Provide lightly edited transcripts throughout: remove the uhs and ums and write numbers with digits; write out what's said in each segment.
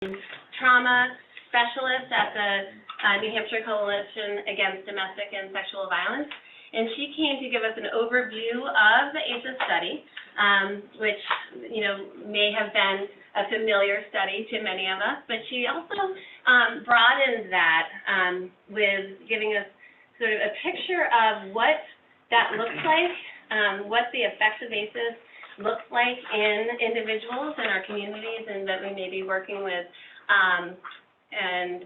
trauma specialist at the New Hampshire Coalition Against Domestic and Sexual Violence, and she came to give us an overview of the ACEs study, which, may have been a familiar study to many of us, but she also broadened that with giving us sort of a picture of what that looks like, what the effects of ACEs looks like in individuals in our communities and that we may be working with, and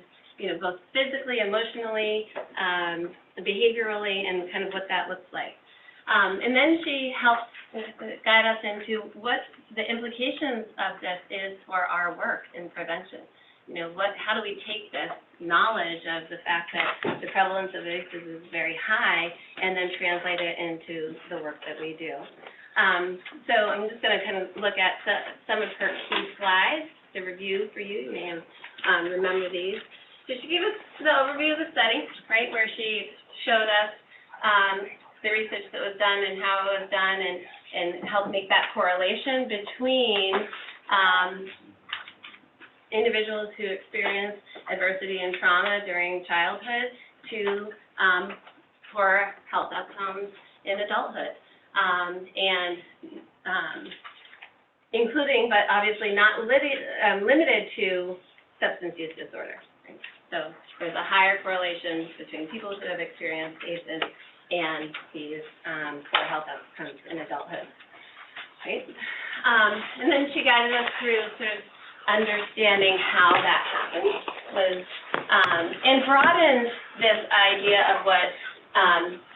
both physically, emotionally, behaviorally, and kind of what that looks like. And then she helped guide us into what the implications of this is for our work in prevention. How do we take this knowledge of the fact that the prevalence of ACEs is very high and then translate it into the work that we do. So I'm just going to kind of look at some of her key slides to review for you. You may have remember these. So she gave us the overview of the study, right, where she showed us the research that was done and how it was done, and helped make that correlation between individuals who experience adversity and trauma during childhood to poor health outcomes in adulthood, and including, but obviously not limited to, substance use disorder. Right? So there's a higher correlation between people who have experienced ACEs and these poor health outcomes in adulthood. Right? And then she guided us through sort of understanding how that happens, and broadened this idea of what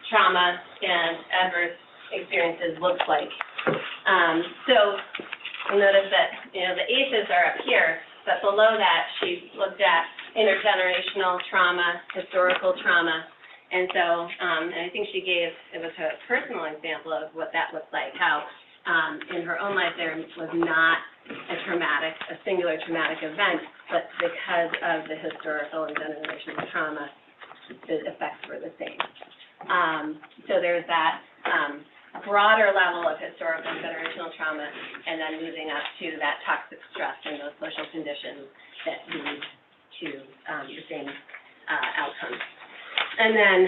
trauma and adverse experiences looks like. So you'll notice that the ACEs are up here, but below that she looked at intergenerational trauma, historical trauma, and so and I think she gave it was a personal example of what that looked like. How in her own life there was not a singular traumatic event, but because of the historical and generational trauma, the effects were the same. So there's that broader level of historical and generational trauma, and then moving up to that toxic stress and those social conditions that lead to the same outcomes. And then,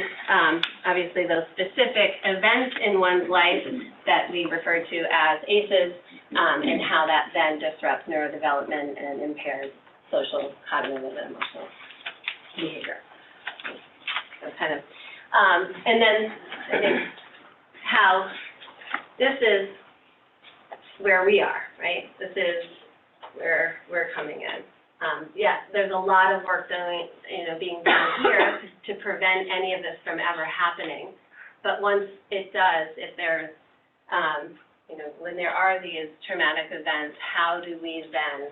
obviously, those specific events in one's life that we refer to as ACEs, and how that then disrupts neurodevelopment and impairs social, cognitive, and emotional behavior. So kind of, and then I think how this is where we are, right? This is where we're coming in. Yes, there's a lot of work being done here to prevent any of this from ever happening. But once it does, if there's, when there are these traumatic events, how do we then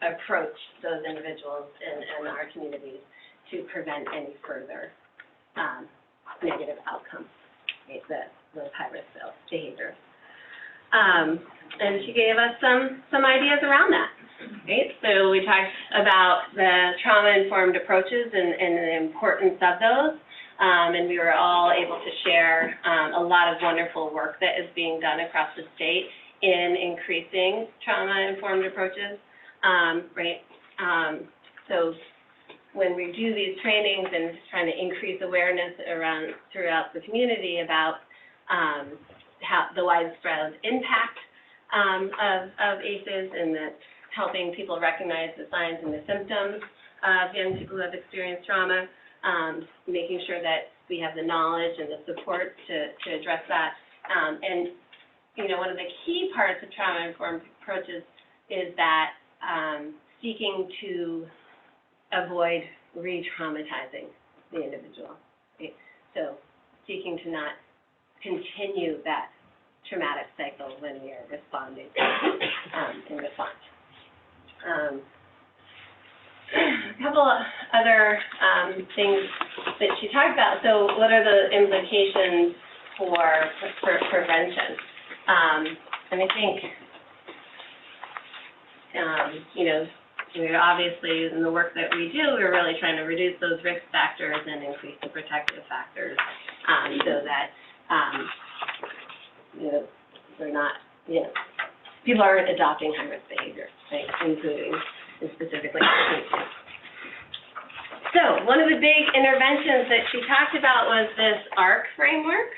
approach those individuals in our communities to prevent any further negative outcomes, right, those high-risk behaviors? And she gave us some ideas around that. Right? So we talked about the trauma-informed approaches and the importance of those, and we were all able to share a lot of wonderful work that is being done across the state in increasing trauma-informed approaches. Right? So when we do these trainings and trying to increase awareness throughout the community about how the widespread impact of ACEs, and that helping people recognize the signs and the symptoms of young people who have experienced trauma, making sure that we have the knowledge and the support to address that. And, one of the key parts of trauma-informed approaches is that seeking to avoid re-traumatizing the individual. Right? So seeking to not continue that traumatic cycle when we are responding in response. A couple of other things that she talked about. So what are the implications for prevention? And I think, we're obviously, in the work that we do, we're really trying to reduce those risk factors and increase the protective factors, so that, we're not, people aren't adopting high-risk behavior, right, including this One of the big interventions that she talked about was this ARC framework.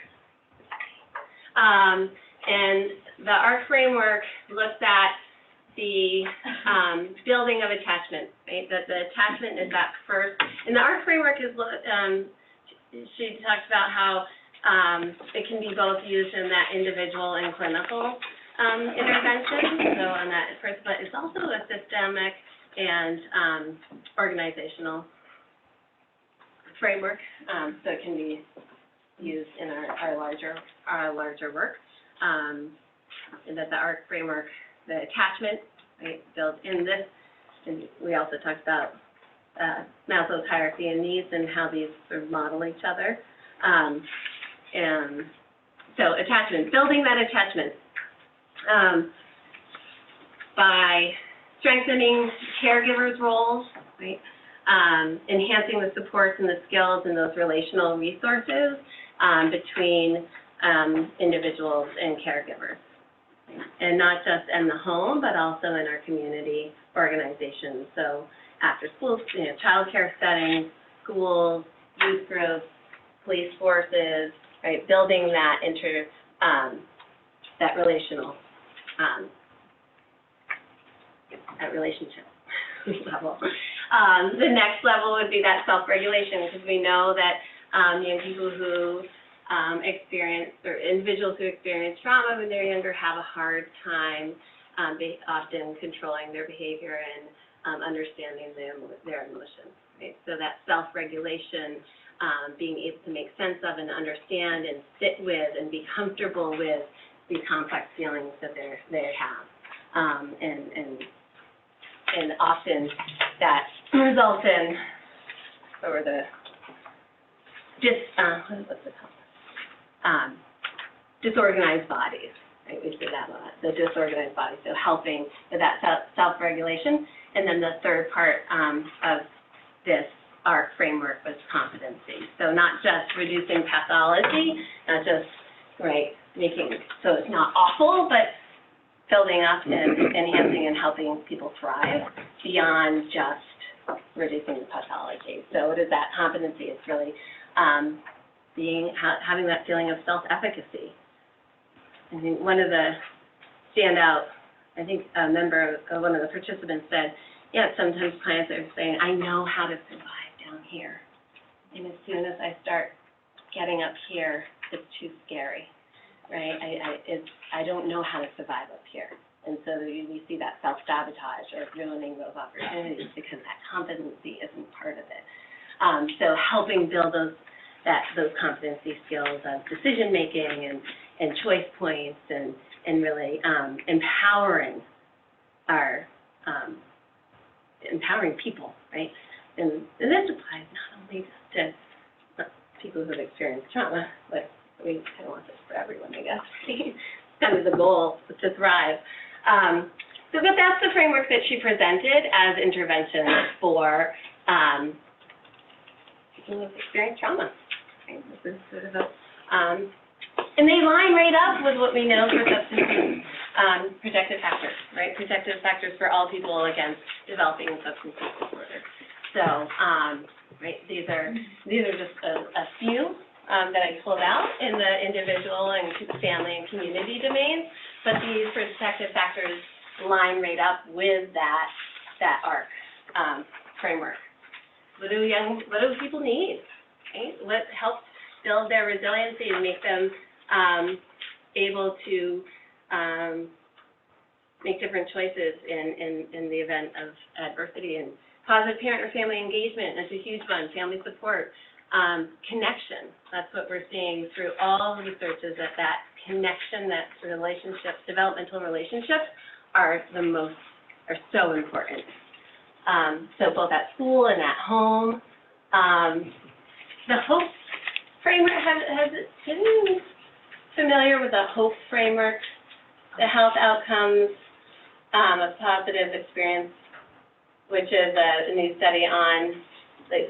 And the ARC framework looks at the building of attachment, right? That the attachment is that first, and the ARC framework is, she talks about how it can be both used in that individual and clinical intervention. So on that first, but it's also a systemic and organizational framework, so it can be used in our larger work. And that the ARC framework, the attachment, right, built in this, and we also talked about Maslow's hierarchy of needs and how these sort of model each other. And so attachment, building that attachment by strengthening caregivers' roles, right? Enhancing the supports and the skills and those relational resources between individuals and caregivers. And not just in the home, but also in our community organizations. So after school, child care settings, schools, youth groups, police forces, right? Building that that relational, that relationship level. The next level would be that self-regulation, because we know that young people who experience, or individuals who experience trauma when they're younger have a hard time often controlling their behavior and understanding their emotions, right? So that self-regulation, being able to make sense of and understand and sit with and be comfortable with these complex feelings that they have. And often that results in, or the, what's it called? Disorganized bodies, right? We see that a lot, the disorganized bodies, so helping with that self-regulation. And then the third part of this ARC framework was competency. So not just reducing pathology, not just, right, making, so it's not awful, but building up and enhancing and helping people thrive beyond just reducing the pathology. So what is that competency? It's really having that feeling of self-efficacy. I think one of the standout, I think a member, one of the participants said, yeah, sometimes clients are saying, I know how to survive down here. And as soon as I start getting up here, it's too scary, right? I don't know how to survive up here. And so we see that self-sabotage or ruining those opportunities because that competency isn't part of it. So helping build those competency skills of decision-making and choice points and really empowering empowering people, right? And this applies not only to people who have experienced trauma, but we kind of want this for everyone, I guess. Kind of the goal, to thrive. But that's the framework that she presented as interventions for people who have experienced trauma. Right? This is sort of a, and they line right up with what we know for substance use protective factors, right? Protective factors for all people against developing substance use disorder. So, right, these are just a few that I pulled out in the individual and family and community domains, but these protective factors line right up with that ARC framework. What do people need? Right? What helps build their resiliency and make them able to make different choices in the event of adversity. And positive parent or family engagement is a huge one. Family support, connection. That's what we're seeing through all the research, is that connection, that relationships, developmental relationships are so important. So both at school and at home. The HOPE framework, has it been familiar with the HOPE framework, the health outcomes of positive experience, which is a new study on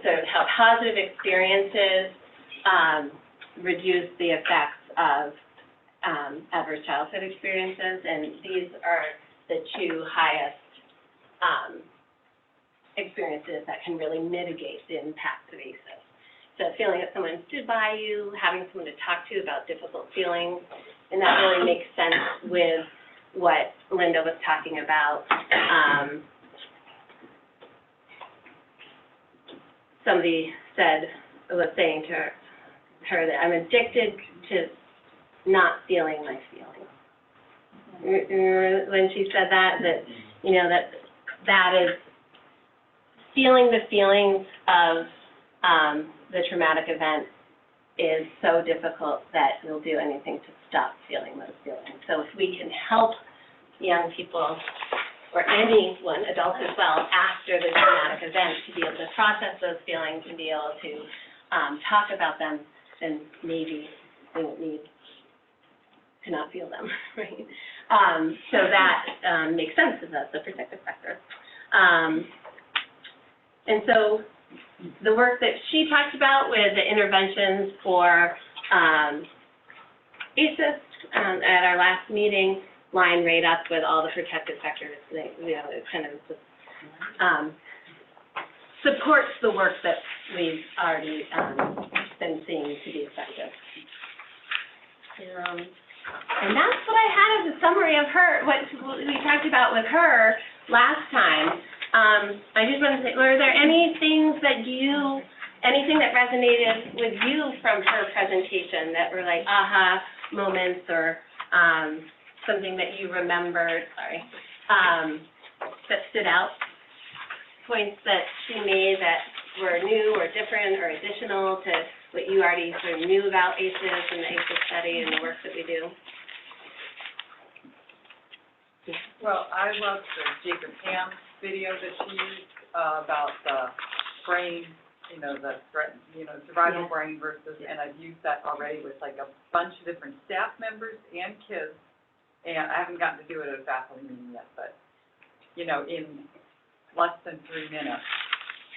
sort of how positive experiences reduce the effects of adverse childhood experiences, and these are the two highest experiences that can really mitigate the impact of ACEs. So feeling that someone stood by you, having someone to talk to about difficult feelings, and that really makes sense with what Linda was talking about. Somebody was saying to her that I'm addicted to not feeling my feelings. Remember when she said that, you know, that is feeling the feelings of the traumatic event is so difficult that you'll do anything to stop feeling those feelings. So if we can help young people, or anyone, adults as well, after the traumatic event to be able to process those feelings and be able to talk about them, then maybe they won't need to not feel them, right? So that makes sense, because that's a protective factor. And so the work that she talked about with the interventions for ACEs at our last meeting line right up with all the protective factors. You know, it kind of just supports the work that we've already been seeing to be effective. And that's what I had as a summary of her, what we talked about with her last time. I just want to say, were there any things that anything that resonated with you from her presentation that were like aha moments, or something that you remembered, that stood out? Points that she made that were new or different or additional to what you already sort of knew about ACEs and the ACEs study and the work that we do? Well, I loved the Jacob Ham video that she used about the brain, you know, the survival brain versus, and I've used that already with like a bunch of different staff members and kids, and I haven't gotten to do it at a faculty meeting yet, but, you know, in less than 3 minutes,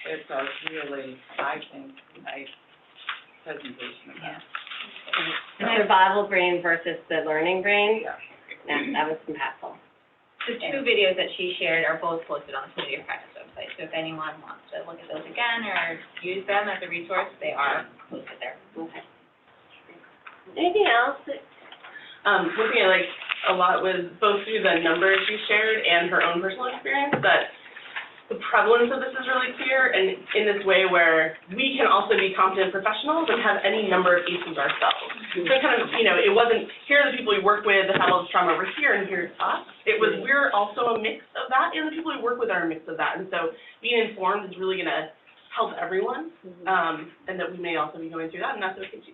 it's a really, I think, nice presentation of that. The survival brain versus the learning brain? Yeah. Yeah, that was impactful. The two videos that she shared are both posted on the Community of Practice website, so if anyone wants to look at those again or use them as a resource, they are posted there. Okay. Anything else? Looking at like a lot with both through the numbers she shared and her own personal experience, that the prevalence of this is really clear, and in this way where we can also be competent professionals and have any number of ACEs ourselves. So kind of, you know, it wasn't, here are the people we work with that have all this trauma over here, and here's us. It was, we're also a mix of that, and the people we work with are a mix of that. And so being informed is really gonna help everyone, and that we may also be going through that, and that's okay too.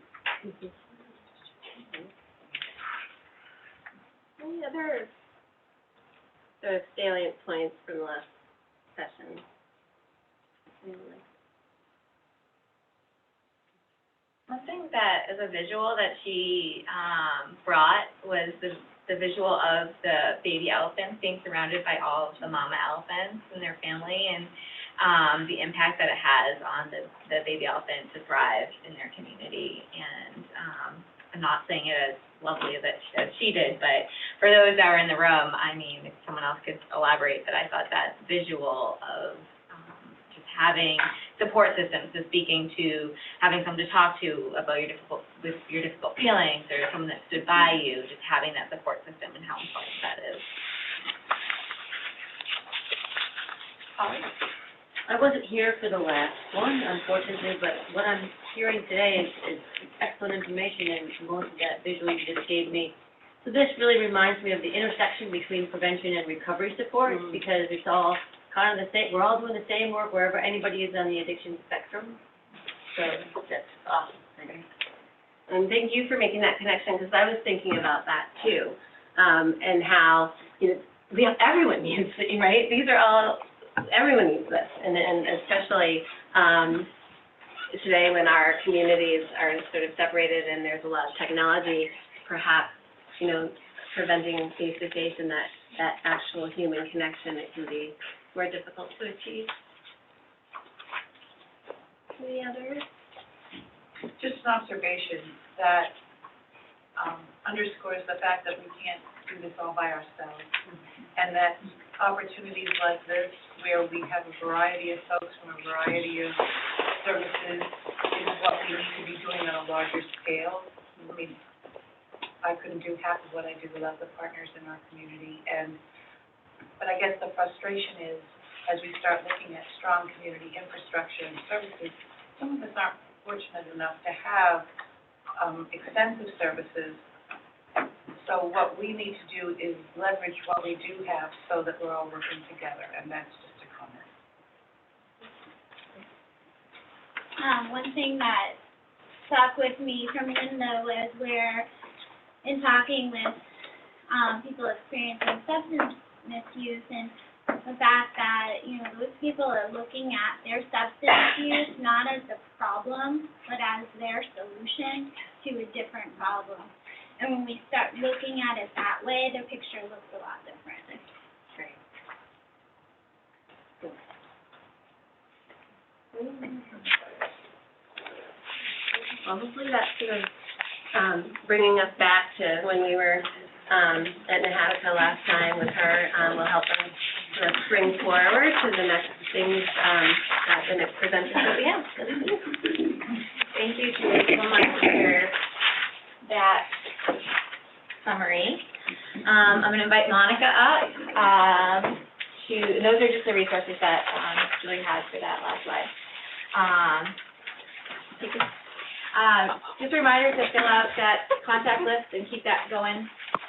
Any other sort of salient points from the last session? One thing that is a visual that she brought was the visual of the baby elephants being surrounded by all of the mama elephants and their family, and the impact that it has on the baby elephant to thrive in their community. And I'm not saying it as lovely as she did, but for those that were in the room, I mean, if someone else could elaborate, but I thought that visual of just having support systems, so speaking to having someone to talk to about your difficult feelings, or someone that stood by you, just having that support system and how important that is. I wasn't here for the last one, unfortunately, but what I'm hearing today is excellent information, and most of that visual you just gave me. So this really reminds me of the intersection between prevention and recovery support, because it's all kind of the same, we're all doing the same work wherever anybody is on the addiction spectrum. So that's awesome. Thank you. And thank you for making that connection, because I was thinking about that too, and how, you know, everyone needs it, right? These are all, everyone needs this, and especially today when our communities are sort of separated and there's a lot of technology, perhaps, you know, preventing face-to-face and that actual human connection, it can be more difficult to achieve. Any others? Just an observation that underscores the fact that we can't do this all by ourselves, and that opportunities like this where we have a variety of folks from a variety of services is what we need to be doing on a larger scale. I mean, I couldn't do half of what I do without the partners in our community, but I guess the frustration is, as we start looking at strong community infrastructure and services, some of us aren't fortunate enough to have extensive services. So what we need to do is leverage what we do have so that we're all working together, and that's just a comment. One thing that stuck with me from Linda was where, in talking with, people experiencing substance misuse, and the fact that, you know, those people are looking at their substance use not as a problem, but as their solution to a different problem. And when we start looking at it that way, the picture looks a lot different. Great. Well, hopefully that's sort of, bringing us back to when we were, at Nahatica last time with her, will help us sort of spring forward to the next things, the next presenters that we have. Thank you, Julie, so much for that summary. I'm gonna invite Monica up, those are just the resources that, Julie had for that last slide. Just a reminder to fill out that contact list and keep that going.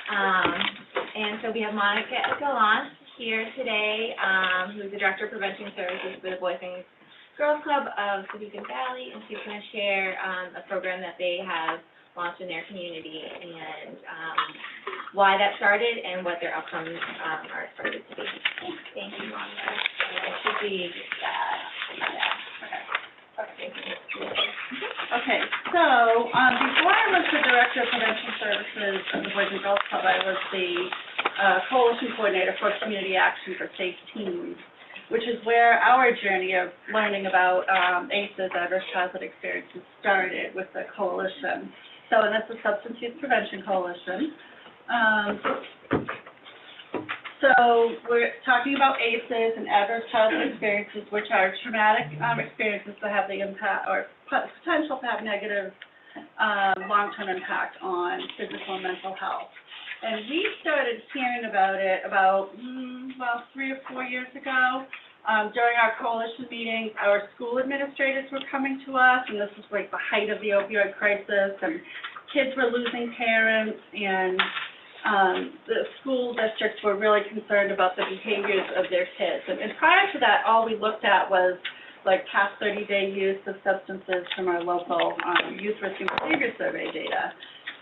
And so we have Monica Gallant here today, who's the Director of Prevention Services for the Boys and Girls Club of the Beacon Valley, and she's gonna share, a program that they have launched in their community, and why that started and what their outcomes are expected to be. Thank you, Monica. It should be Okay, so, before I was the Director of Prevention Services of the Boys and Girls Club, I was the Coalition Coordinator for Community Action for Safe Teens, which is where our journey of learning about ACEs, Adverse Childhood Experiences, started with the coalition. So, and that's the Substance Use Prevention Coalition. So we're talking about ACEs and Adverse Childhood Experiences, which are traumatic experiences that have the impact or potential to have negative long-term impact on physical and mental health. And we started hearing about it about, 3 or 4 years ago. During our coalition meetings, our school administrators were coming to us, and this was like the height of the opioid crisis, and kids were losing parents, and the school districts were really concerned about the behaviors of their kids. And prior to that, all we looked at was like past 30-day use of substances from our local youth risk and behavior survey data.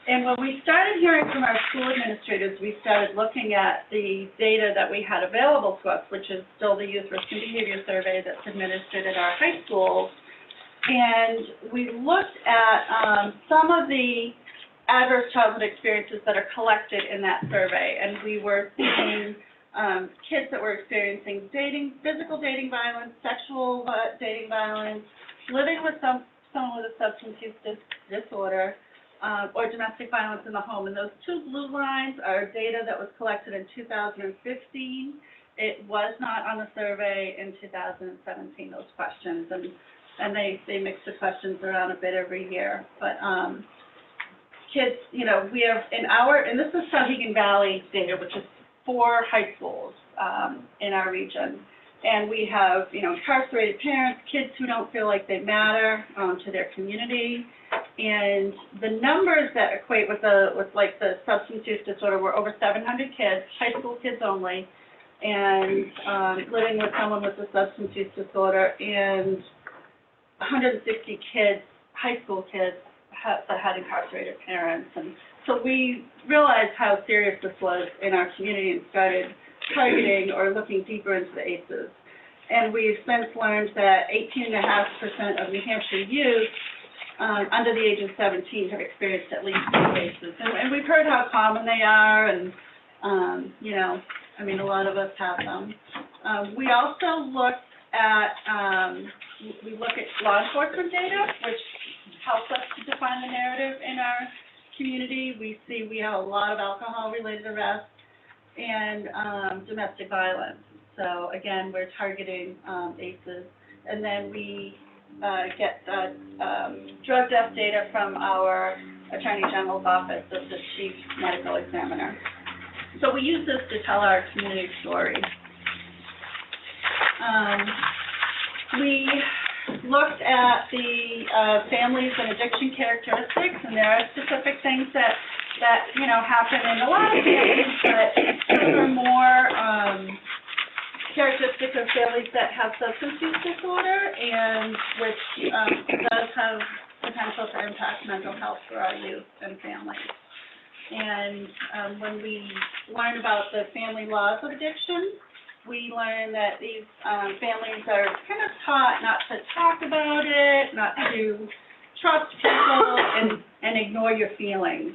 And when we started hearing from our school administrators, we started looking at the data that we had available to us, which is still the youth risk and behavior survey that's administered at our high schools. And we looked at some of the adverse childhood experiences that are collected in that survey, and we were seeing kids that were experiencing physical dating violence, sexual dating violence, living with someone with a substance use disorder, or domestic violence in the home. And those two blue lines are data that was collected in 2015. It was not on the survey in 2017, those questions, and they mix the questions around a bit every year. But kids, you know, we have and this is Sauhegan Valley data, which is 4 high schools in our region. And we have, incarcerated parents, kids who don't feel like they matter to their community. And the numbers that equate with the substance use disorder were over 700 kids, high school kids only, and living with someone with a substance use disorder, and 160 kids, high school kids, that had incarcerated parents. And so we realized how serious this was in our community and started targeting or looking deeper into the ACEs. And we've since learned that 18.5% of New Hampshire youth under the age of 17 have experienced at least 2 ACEs. And we've heard how common they are, and, a lot of us have them. We also looked at, law enforcement data, which helps us to define the narrative in our community. We have a lot of alcohol-related arrests and domestic violence. So again, we're targeting, ACEs. And then we, get, drug death data from our Attorney General's office as the chief medical examiner. So we use this to tell our community story. We looked at the, families and addiction characteristics, and there are specific things that happen in a lot of families, but those are more, characteristic of families that have substance use disorder, and which, does have potential to impact mental health for our youth and families. And, when we learn about the family laws of addiction, we learn that these, families are kind of taught not to talk about it, not to trust people, and ignore your feelings.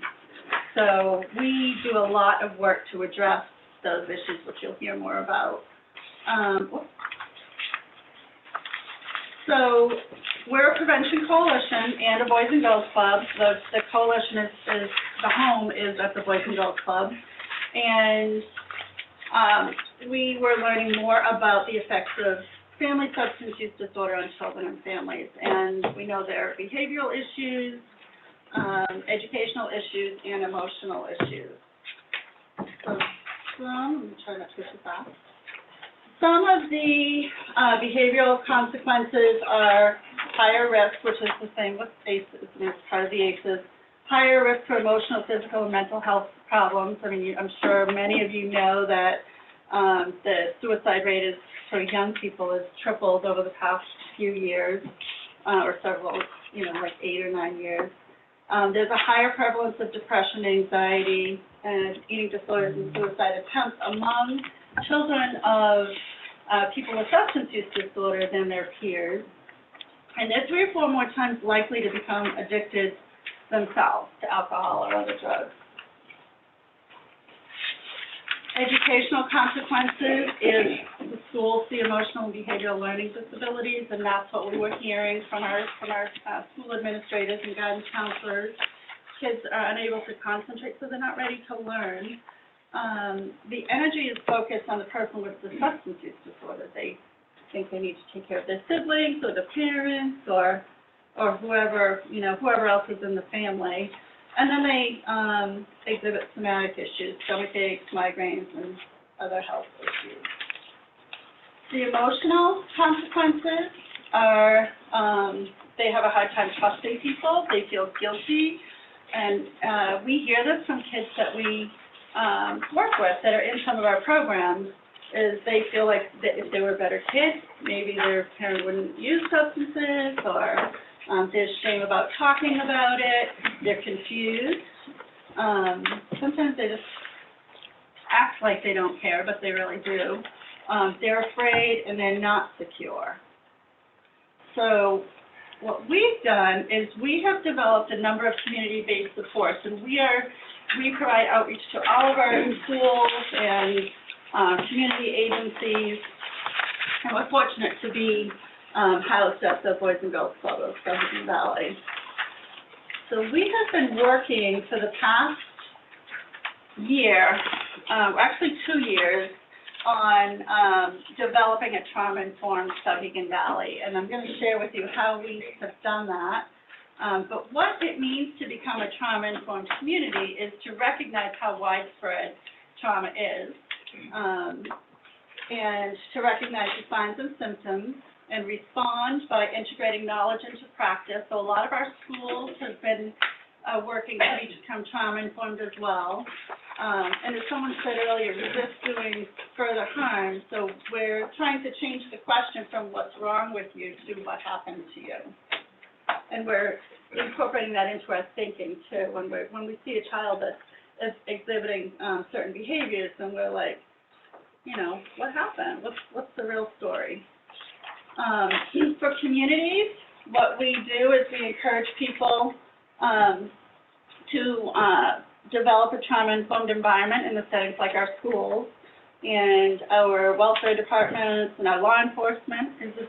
So we do a lot of work to address those issues, which you'll hear more about. So we're a prevention coalition and a Boys and Girls Club. The coalition is the home is at the Boys and Girls Club. And we were learning more about the effects of family substance use disorder on children and families. And we know there are behavioral issues, educational issues, and emotional issues. So let me try not to go too fast. Some of the behavioral consequences are higher risk, which is the same with ACEs, and it's part of the ACEs, higher risk for emotional, physical, and mental health problems. I mean, I'm sure many of you know that the suicide rate is for young people has tripled over the past few years, or several, like 8 or 9 years. There's a higher prevalence of depression, anxiety, and eating disorders and suicide attempts among children of people with substance use disorder than their peers. And they're 3 or 4 more times likely to become addicted themselves to alcohol or other drugs. Educational consequences is the schools see emotional and behavioral learning disabilities, and that's what we were hearing from our school administrators and guidance counselors. Kids are unable to concentrate, so they're not ready to learn. The energy is focused on the person with the substance use disorder. They think they need to take care of their siblings or the parents or whoever, whoever else is in the family. And then they exhibit somatic issues, stomach aches, migraines, and other health issues. The emotional consequences are they have a hard time trusting people. They feel guilty. And we hear this from kids that we work with that are in some of our programs, is they feel like that if they were better kids, maybe their parent wouldn't use substances, or there's shame about talking about it, they're confused. Sometimes they just act like they don't care, but they really do. They're afraid and they're not secure. So what we've done is we have developed a number of community-based supports, and we provide outreach to all of our schools and community agencies, and we're fortunate to be housed at the Boys and Girls Club of Silicon Valley. So we have been working for the past year, actually 2 years, on developing a trauma-informed Sauhegan Valley, and I'm going to share with you how we have done that. But what it means to become a trauma-informed community is to recognize how widespread trauma is, and to recognize the signs and symptoms, and respond by integrating knowledge into practice. So a lot of our schools have been working to become trauma-informed as well. And as someone said earlier, resist doing further harm. So we're trying to change the question from what's wrong with you to what happened to you. And we're incorporating that into our thinking too. When we see a child that is exhibiting certain behaviors, then we're like, what happened? What's the real story? For communities, what we do is we encourage people to develop a trauma-informed environment in the settings like our schools, and our welfare departments and our law enforcement is a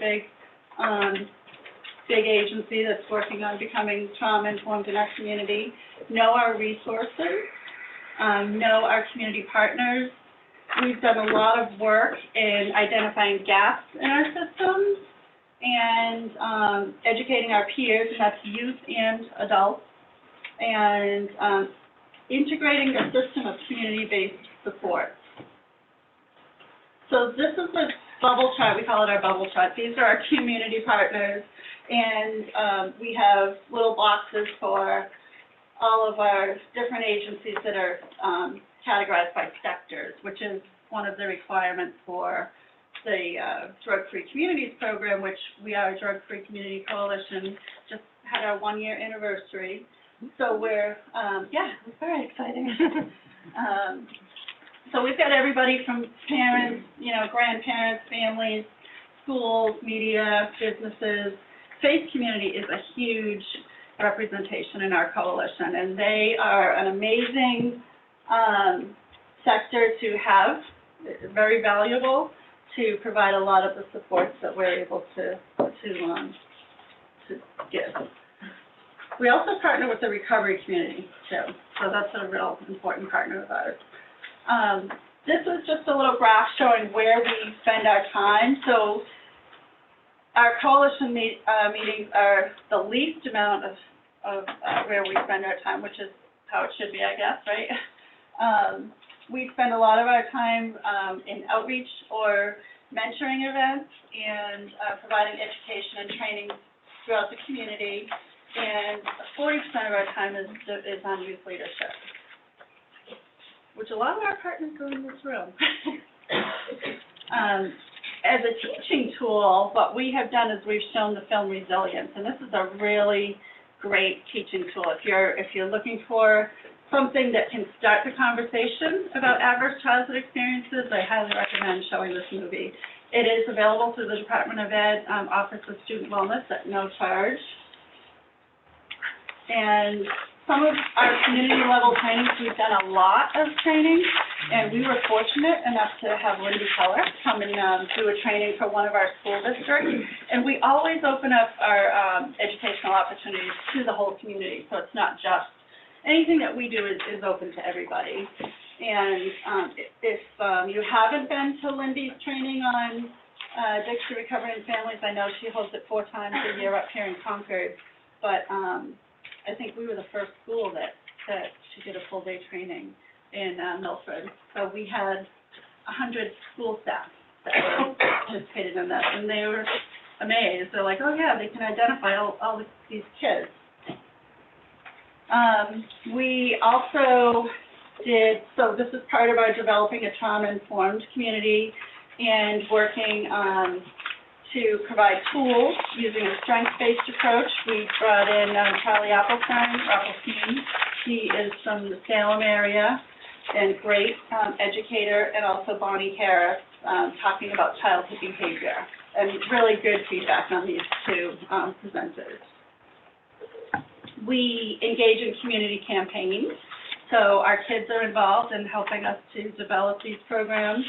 big agency that's working on becoming trauma-informed in our community. Know our resources, know our community partners, we've done a lot of work in identifying gaps in our systems and educating our peers, and that's youth and adults, and integrating a system of community-based support. So this is the bubble chart, we call it our bubble chart. These are our community partners, and we have little boxes for all of our different agencies that are categorized by sectors, which is one of the requirements for the Drug-Free Communities program, which we are a Drug-Free Community Coalition, just had our 1-year anniversary. So we're, it's very exciting. So we've got everybody from parents, grandparents, families, schools, media, businesses. Faith community is a huge representation in our coalition, and they are an amazing sector to have, very valuable, to provide a lot of the supports that we're able to give. We also partner with the recovery community too, so that's a real important partner of ours. This is just a little graph showing where we spend our time. So our coalition meetings are the least amount of where we spend our time, which is how it should be, I guess, right? We spend a lot of our time in outreach or mentoring events and providing education and training throughout the community, and 40% of our time is on youth leadership, which a lot of our partners are in this room. As a teaching tool, what we have done is we've shown the film Resilience, and this is a really great teaching tool. If you're looking for something that can start the conversation about adverse childhood experiences, I highly recommend showing this movie. It is available through the Department of Ed Office of Student Wellness at no charge. And some of our community level trainings, we've done a lot of training, and we were fortunate enough to have Lindy Keller come and do a training for one of our school districts. And we always open up our educational opportunities to the whole community, so it's not just, anything that we do is open to everybody. And if you haven't been to Lindy's training on addiction recovery in families, I know she holds it 4 times a year up here in Concord, but I think we were the first school that she did a full day training in Milford. So we had 100 school staff that were participated in that, and they were amazed. They're like, oh yeah, they can identify all these kids. We also did, so this is part of our developing a trauma-informed community and working to provide tools using a strengths-based approach. We brought in Charlie Appelstein. He is from the Salem area and great educator, and also Bonnie Harris talking about childhood behavior, and really good feedback on these 2 presenters. We engage in community campaigns, so our kids are involved in helping us to develop these programs.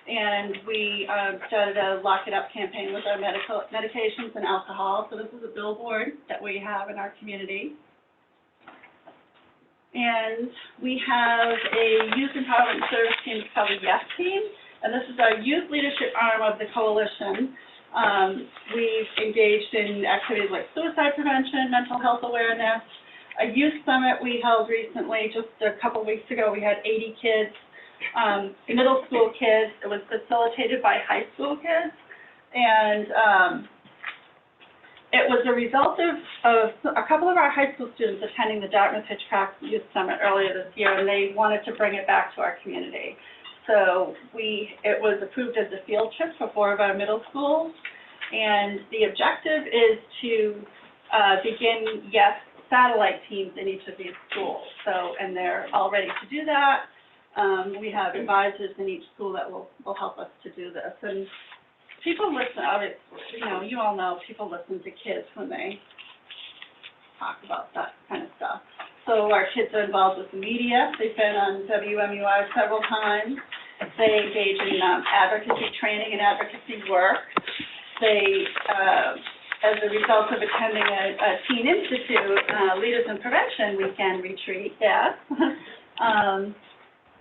And we started a Lock It Up campaign with our medications and alcohol. So this is a billboard that we have in our community. And we have a youth empowerment service team called the YES team, and this is our youth leadership arm of the coalition. We've engaged in activities like suicide prevention, mental health awareness. A youth summit we held recently, just a couple weeks ago, we had 80 kids. Middle school kids. It was facilitated by high school kids, and it was a result of a couple of our high school students attending the Dartmouth Hitchcock Youth Summit earlier this year, and they wanted to bring it back to our community. So it was approved as a field trip for 4 of our middle schools, and the objective is to begin satellite teams in each of these schools. So, and they're all ready to do that. We have advisors in each school that will help us to do this. And people listen, you all know people listen to kids when they talk about that kind of stuff. So our kids are involved with the media. They've been on WMUR several times. They engage in advocacy training and advocacy work. They, as a result of attending a Teen Institute Leaders in Prevention Weekend retreat,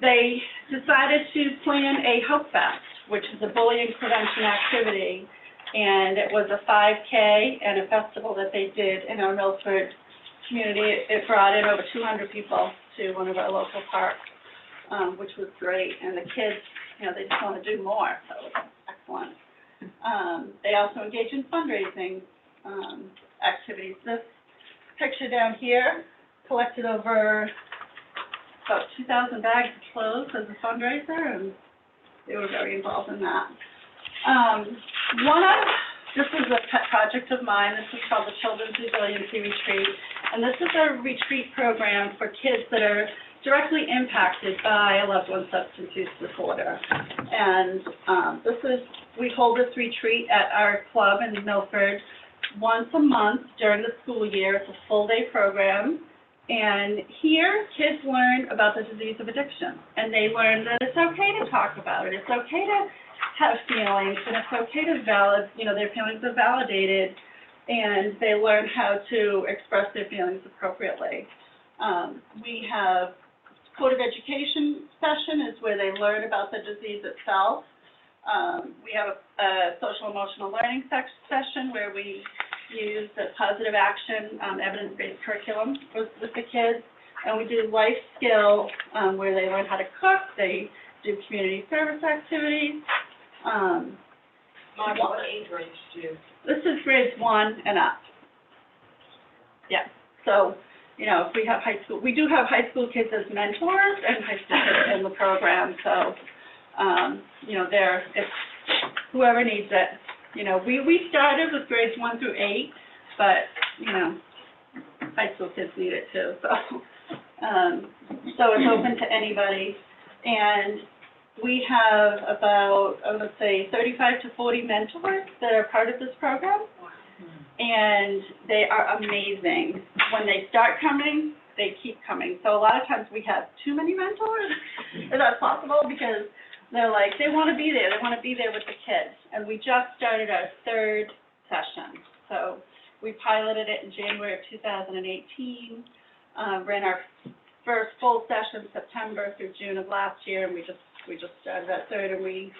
they decided to plan a Hope Fest, which is a bullying prevention activity. And it was a 5K and a festival that they did in our Milford community. It brought in over 200 people to one of our local parks, which was great. And the kids, you know, they just want to do more, so it was excellent. They also engage in fundraising activities. This picture down here collected over about 2,000 bags of clothes as a fundraiser, and they were very involved in that. This is a pet project of mine. This is called the Children's Resiliency Retreat, and this is a retreat program for kids that are directly impacted by a loved one's substance use disorder. And we hold this retreat at our club in Milford once a month during the school year. It's a full-day program. And here, kids learn about the disease of addiction. And they learn that it's okay to talk about it. It's okay to have feelings, and it's okay to their feelings are validated, and they learn how to express their feelings appropriately. We have supportive education session is where they learn about the disease itself. We have a social emotional learning session where we use the positive action, evidence-based curriculum with the kids. And we do life skills where they learn how to cook, they do community service activities. Mom, what age range do you? This is grades 1 and up. Yeah, so, you know, if we have we do have high school kids as mentors and high school kids in the program, so, you know, it's whoever needs it. You know, we started with grades 1 through 8, but, you know, high school kids need it too, so. So it's open to anybody. And we have about, I would say, 35 to 40 mentors that are part of this program. And they are amazing. When they start coming, they keep coming. So a lot of times we have too many mentors. Is that possible? Because they're like, they want to be there. They want to be there with the kids. And we just started our 3rd session. So we piloted it in January of 2018, ran our first full session September through June of last year, and we just started that 3rd. And the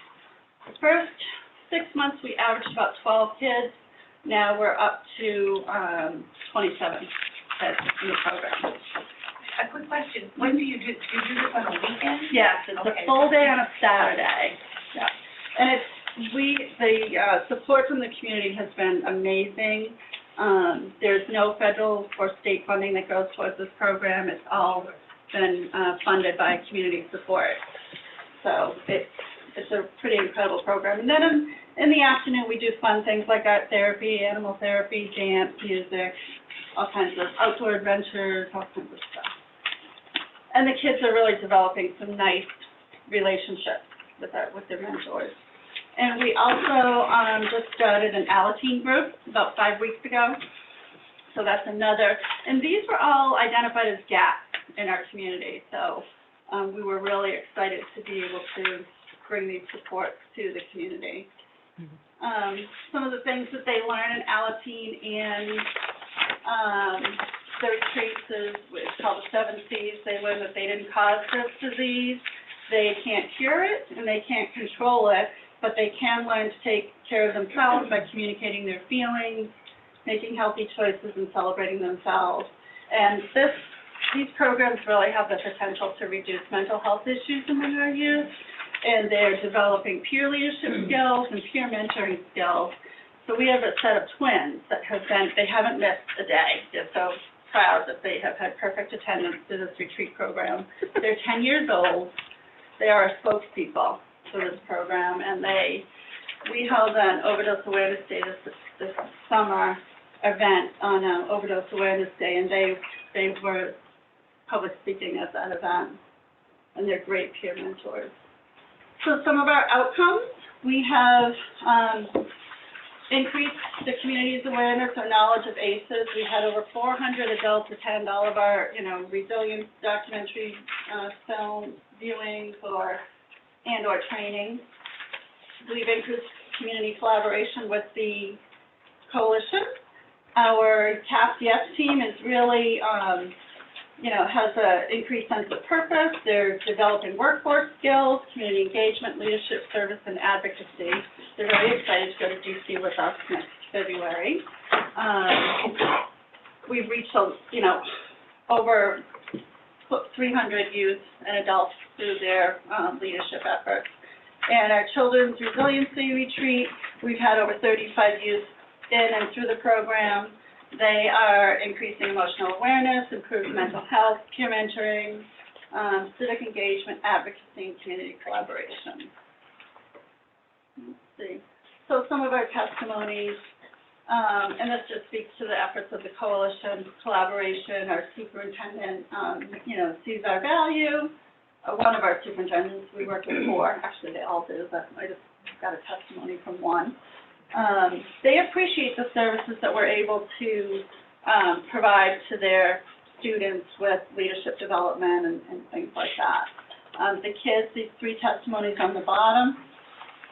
first 6 months, we averaged about 12 kids. Now we're up to 27 kids in the program. A quick question, when do you do this on a weekend? Yes, it's a Okay. full day on a Saturday. Yeah, and the support from the community has been amazing. There's no federal or state funding that goes towards this program. It's all been funded by community support. So it's a pretty incredible program. And then in the afternoon, we do fun things like art therapy, animal therapy, dance, music, all kinds of outdoor adventures, all kinds of stuff. And the kids are really developing some nice relationships with their mentors. And we also just started an Alateen group about 5 weeks ago. So that's another, and these were all identified as gaps in our community. So we were really excited to be able to bring these supports to the community. Some of the things that they learn in Alateen and the retreats is it's called the 7 C's. They learn that they didn't cause this disease, they can't cure it, and they can't control it, but they can learn to take care of themselves by communicating their feelings, making healthy choices, and celebrating themselves. And these programs really have the potential to reduce mental health issues among our youth, and they're developing peer leadership skills and peer mentoring skills. So we have a set of twins that they haven't missed a day. They're so proud that they have had perfect attendance to this retreat program. They're 10 years old. They are spokespeople for this program, and we held an Overdose Awareness Day this summer event on Overdose Awareness Day, and they were public speaking at that event, and they're great peer mentors. So some of our outcomes, we have increased the community's awareness or knowledge of ACEs. We had over 400 adults attend all of our, resilience documentary film viewings or training. We've increased community collaboration with the coalition. Our CAPS Yes team is really has a increased sense of purpose. They're developing workforce skills, community engagement, leadership, service, and advocacy. They're very excited to go to DC with us next February. We've reached, over 300 youth and adults through their leadership efforts. And our Children's Resiliency Retreat, we've had over 35 youth in and through the program. They are increasing emotional awareness, improved mental health, peer mentoring, civic engagement, advocacy, and community collaboration. Let's see. So some of our testimonies, and this just speaks to the efforts of the coalition, collaboration. Our superintendent, sees our value. One of our superintendents, we work with 4, actually they all do, but I just got a testimony from one. They appreciate the services that we're able to provide to their students with leadership development and things like that. The kids, these 3 testimonies on the bottom,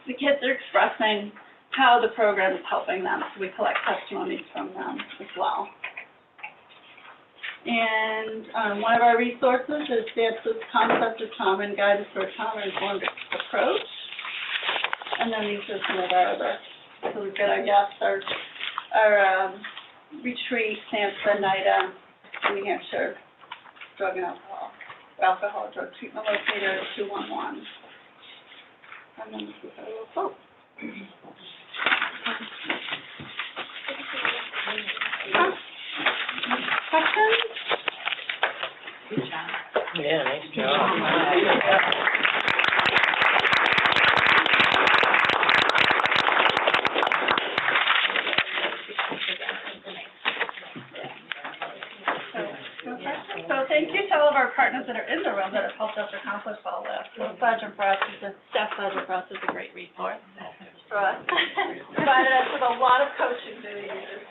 the kids are expressing how the program is helping them, so we collect testimonies from them as well. And one of our resources is SAMHSA's concept of trauma and guidance for a trauma-informed approach. And then these are some of our other, so we've got our guests, our retreat, SAMHSA, NIDA, New Hampshire Drug and Alcohol Drug Treatment Locator 211. And then this is our little quote. Questions? Yeah, nice job. So thank you to all of our partners that are in the room that have helped us accomplish all this. Sergeant Bruss, Staff Sergeant Bruss is a great resource for us. Provided us with a lot of coaching through the years.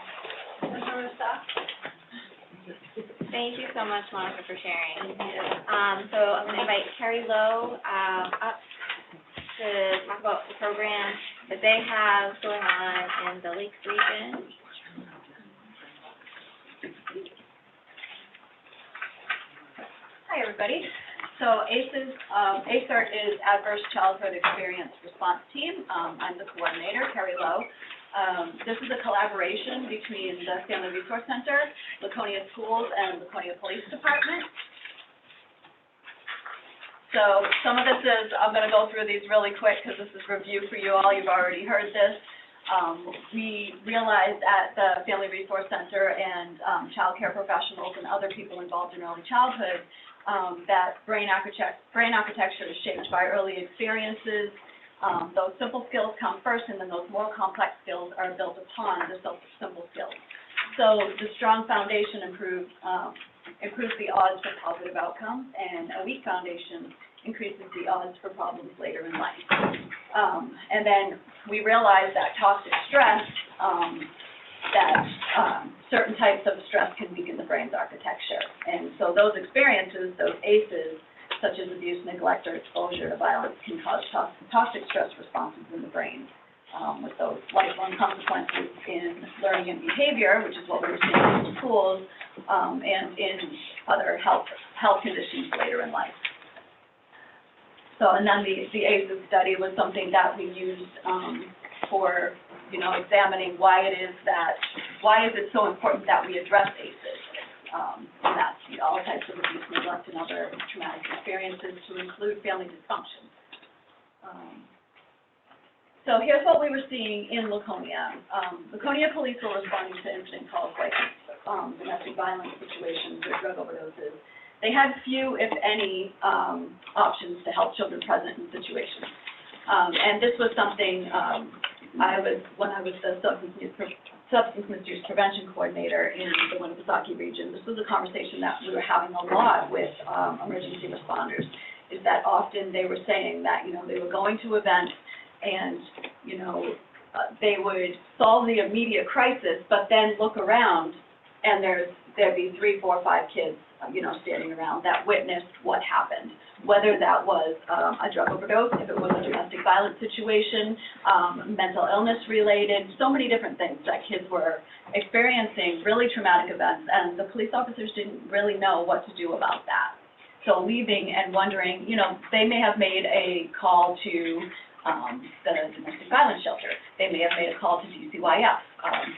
Thank you so much, Monica, for sharing. So I'm going to invite Carrie Lowe up to talk about the program that they have going on in the Lakes region. Hi, everybody. So ACES, ACERT is Adverse Childhood Experience Response Team. I'm the coordinator, Carrie Lowe. This is a collaboration between the Family Resource Center, Laconia Schools, and Laconia Police Department. So some of this is, I'm going to go through these really quick because this is review for you all. You've already heard this. We realized at the Family Resource Center and child care professionals and other people involved in early childhood that brain architecture is shaped by early experiences. Those simple skills come first, and then those more complex skills are built upon the simple skills. So the strong foundation improves the odds for positive outcomes, and a weak foundation increases the odds for problems later in life. And then we realized that toxic stress, certain types of stress can weaken the brain's architecture. And so those experiences, those ACEs, such as abuse, neglect, or exposure to violence, can cause toxic stress responses in the brain, with those lifelong consequences in learning and behavior, which is what we were seeing in schools, and in other health conditions later in life. So, and then the ACEs study was something that we used for, examining why is it so important that we address ACEs, and that's all types of abuse, neglect, and other traumatic experiences, to include family dysfunction. So here's what we were seeing in Laconia. Laconia police were responding to incident calls like domestic violence situations or drug overdoses. They had few, if any, options to help children present in situations. And this was something when I was the substance misuse prevention coordinator in the Winnipesaukee region, this was a conversation that we were having a lot with emergency responders, is that often they were saying that, they were going to events and, they would solve the immediate crisis, but then look around and there'd be 3, 4, 5 kids standing around that witnessed what happened. Whether that was a drug overdose, if it was a domestic violence situation, mental illness related, so many different things that kids were experiencing, really traumatic events, and the police officers didn't really know what to do about that. So leaving and wondering, they may have made a call to the domestic violence shelter. They may have made a call to DCYF,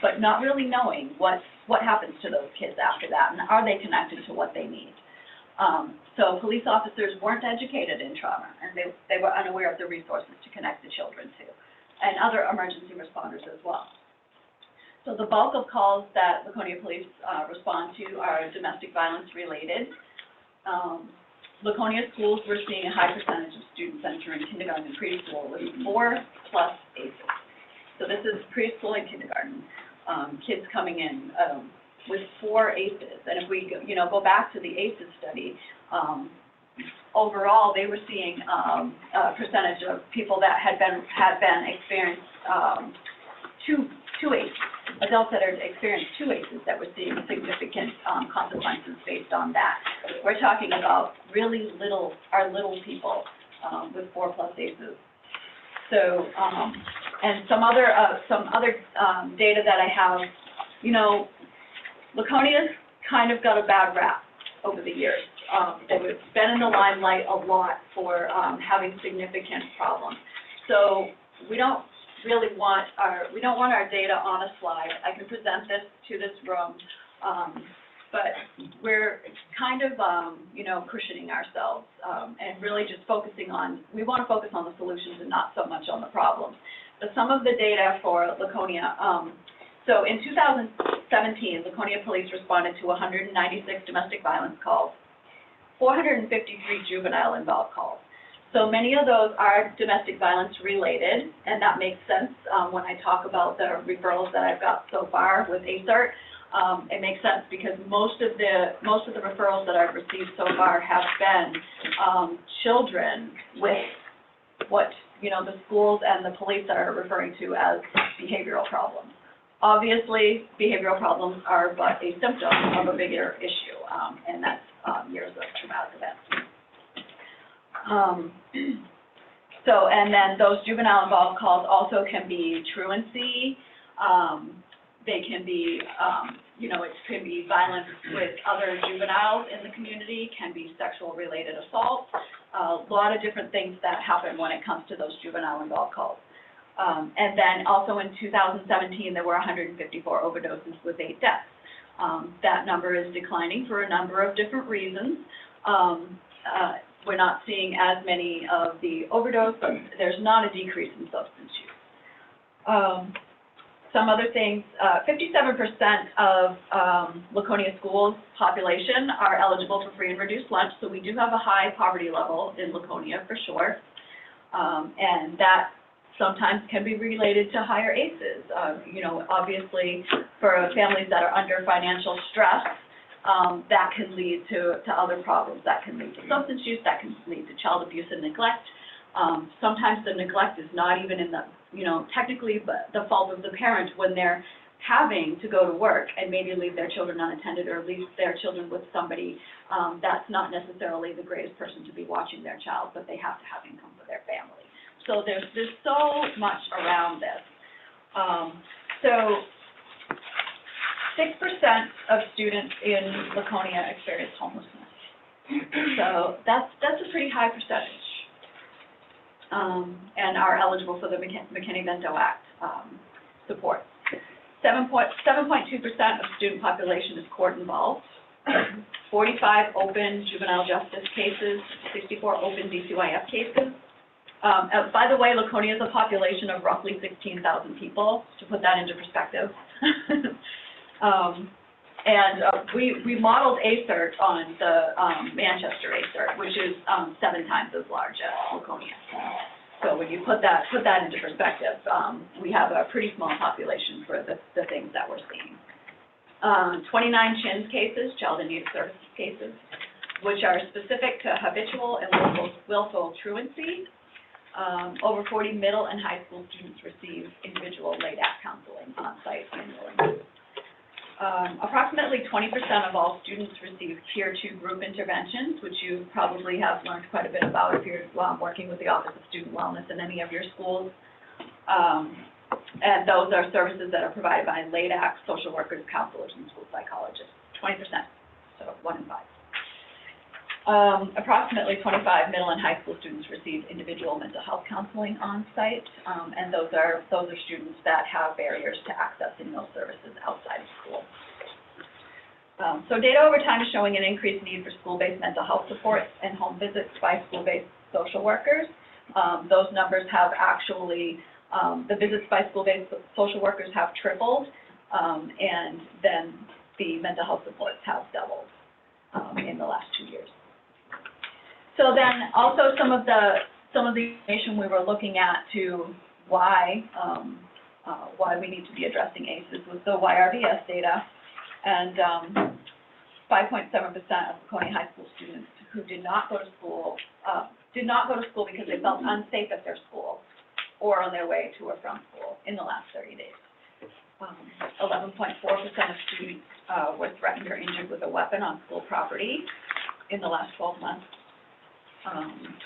but not really knowing what happens to those kids after that, and are they connected to what they need. So police officers weren't educated in trauma, and they were unaware of the resources to connect the children to, and other emergency responders as well. So the bulk of calls that Laconia Police respond to are domestic violence related. Laconia schools, we're seeing a high percentage of students entering kindergarten and preschool with 4+ ACEs. So this is preschool and kindergarten, kids coming in with 4 ACEs. And if we go back to the ACEs study, overall they were seeing a percentage of people that had been experienced 2 ACEs. Adults that had experienced 2 ACEs that were seeing significant consequences based on that. We're talking about really our little people with 4+ ACEs. So, and some other data that I have, Laconia's kind of got a bad rap over the years. They've been in the limelight a lot for having significant problems. So we don't really want our data on a slide. I can present this to this room, but we're kind of, cushioning ourselves and really just we want to focus on the solutions and not so much on the problems. But some of the data for Laconia, so in 2017, Laconia Police responded to 196 domestic violence calls, 453 juvenile involved calls. So many of those are domestic violence related, and that makes sense when I talk about the referrals that I've got so far with ACERT. It makes sense because most of the referrals that I've received so far have been children with what the schools and the police are referring to as behavioral problems. Obviously, behavioral problems are but a symptom of a bigger issue, and that's years of traumatic events. And then those juvenile involved calls also can be truancy, they can be, it can be violence with other juveniles in the community, can be sexual related assault, a lot of different things that happen when it comes to those juvenile involved calls. And then also in 2017, there were 154 overdoses with 8 deaths. That number is declining for a number of different reasons. We're not seeing as many of the overdose, but there's not a decrease in substance use. Some other things, 57% of Laconia schools population are eligible for free and reduced lunch, so we do have a high poverty level in Laconia for sure. And that sometimes can be related to higher ACEs. Obviously for families that are under financial stress, that can lead to other problems. That can lead to substance use, that can lead to child abuse and neglect. Sometimes the neglect is not even in the, technically but the fault of the parent when they're having to go to work and maybe leave their children unattended or leave their children with somebody that's not necessarily the greatest person to be watching their child, but they have to have income for their family. So there's so much around this. So 6% of students in Laconia experience homelessness. So that's a pretty high percentage. And are eligible for the McKinney-Vento Act support. 7.2% of student population is court involved. 45 open juvenile justice cases, 64 open DCYF cases. By the way, Laconia is a population of roughly 16,000 people, to put that into perspective. We modeled ACERT on the Manchester ACERT, which is 7 times as large as Laconia. So when you put that into perspective, we have a pretty small population for the things that we're seeing. 29 CHINS cases, child in need of services cases, which are specific to habitual and willful truancy. Over 40 middle and high school students receive individual LADAC counseling on site annually. Approximately 20% of all students receive Tier 2 group interventions, which you probably have learned quite a bit about if you're working with the Office of Student Wellness in any of your schools. And those are services that are provided by LADAC, social workers, counselors, and school psychologists, 20%, so 1 in 5. Approximately 25 middle and high school students receive individual mental health counseling on site, and those are students that have barriers to accessing those services outside of school. So data over time is showing an increased need for school-based mental health support and home visits by school-based social workers. Those numbers have actually, the visits by school-based social workers have tripled, and then the mental health supports have doubled in the last 2 years. So then also some of the information we were looking at to why we need to be addressing ACEs was the YRBS data, and 5.7% of Laconia High School students who did not go to school because they felt unsafe at their school or on their way to or from school in the last 30 days. 11.4% of students were threatened or injured with a weapon on school property in the last 12 months.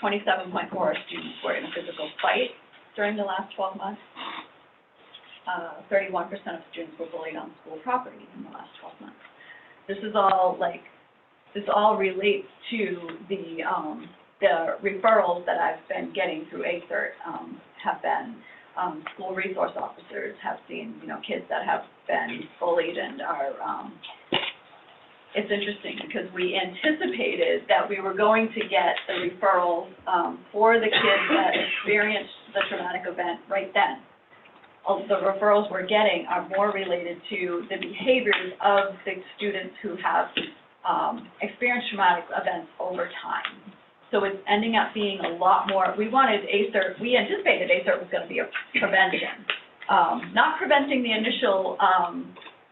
27.4% of students were in a physical fight during the last 12 months. 31% of students were bullied on school property in the last 12 months. This all relates to the referrals that I've been getting through ACERT, have been school resource officers have seen, kids that have been bullied and are, it's interesting because we anticipated that we were going to get the referrals for the kids that experienced the traumatic event right then. The referrals we're getting are more related to the behaviors of the students who have experienced traumatic events over time. So it's ending up being a lot more, we anticipated ACERT was going to be a prevention, not preventing the initial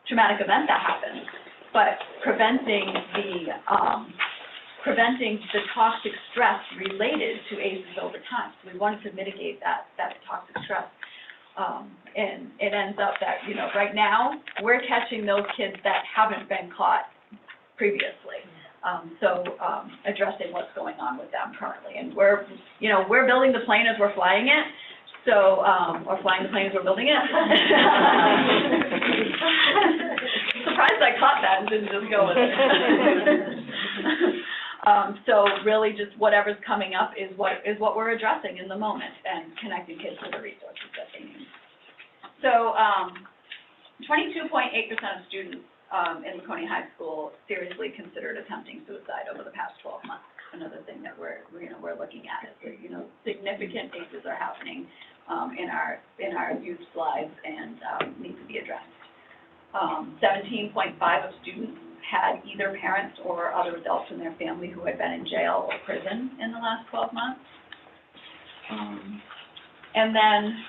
traumatic event that happens, but preventing the toxic stress related to ACEs over time. So we wanted to mitigate that toxic stress. And it ends up that, right now, we're catching those kids that haven't been caught previously. Addressing what's going on with them currently. And we're building the plane as we're flying it. So, or flying the plane as we're building it. Surprised I caught that and didn't just go with it. So really just whatever's coming up is what we're addressing in the moment and connecting kids to the resources that they need. So, 22.8% of students in Laconia High School seriously considered attempting suicide over the past 12 months. Another thing that we're looking at is that, significant cases are happening in our youth's lives and need to be addressed. 17.5% of students had either parents or other adults in their family who had been in jail or prison in the last 12 months. And then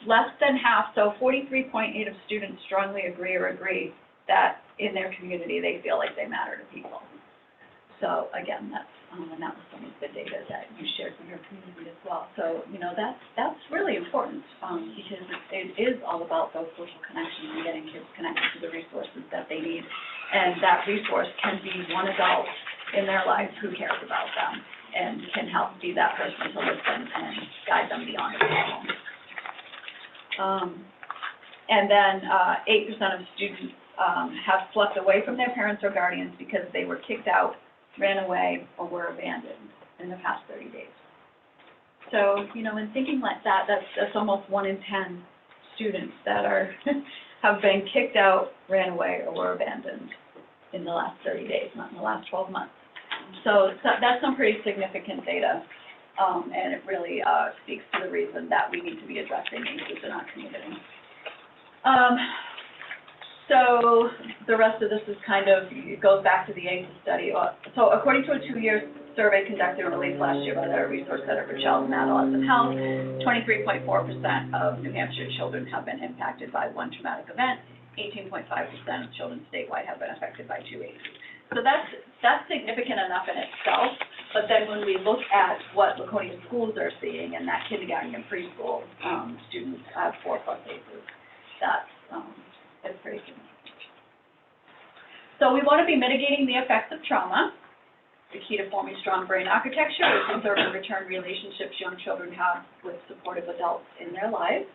less than half, so 43.8% of students strongly agree that in their community they feel like they matter to people. So again, that's and that was some of the data that you shared from your community as well. So that's really important because it is all about those social connections and getting kids connected to the resources that they need, and that resource can be one adult in their lives who cares about them and can help be that person to listen and guide them beyond the problem. And then 8% of students have slipped away from their parents or guardians because they were kicked out, ran away, or were abandoned in the past 30 days. So, in thinking like that, that's almost 1 in 10 students that have been kicked out, ran away, or were abandoned in the last 30 days, not in the last 12 months. So that's some pretty significant data, and it really speaks to the reason that we need to be addressing ACEs in our community. So the rest of this is it goes back to the ACEs study. So according to a 2-year survey conducted and released last year by the Resource Center for Child and Adolescent Health, 23.4% of New Hampshire children have been impacted by one traumatic event. 18.5% of children statewide have been affected by 2 ACEs. So that's significant enough in itself, but then when we look at what Laconia schools are seeing and that kindergarten and preschool students have 4+ ACEs, it's pretty significant. So we want to be mitigating the effects of trauma. The key to forming strong brain architecture is the serve and return relationships young children have with supportive adults in their lives.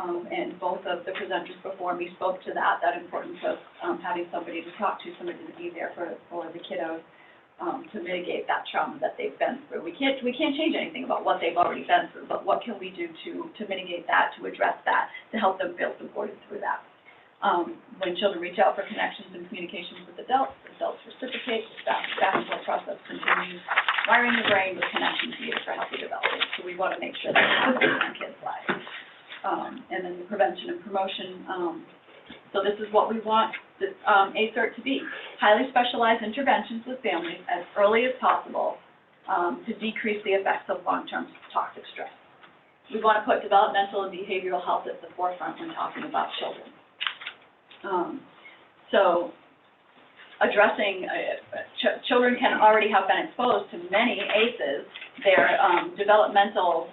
And both of the presenters before me spoke to that importance of having somebody to talk to, somebody to be there for the kiddos, to mitigate that trauma that they've been through. We can't change anything about what they've already been through, but what can we do to mitigate that, to address that, to help them feel supported through that. When children reach out for connections and communications with adults reciprocate, the back and forth process continues, wiring the brain with connections needed for healthy development. So we want to make sure that it's in kids' lives. And then the prevention and promotion, so this is what we want this ACERT to be. Highly specialized interventions with families as early as possible to decrease the effects of long-term toxic stress. We want to put developmental and behavioral health at the forefront when talking about children. So addressing, children can already have been exposed to many ACEs. Their developmental,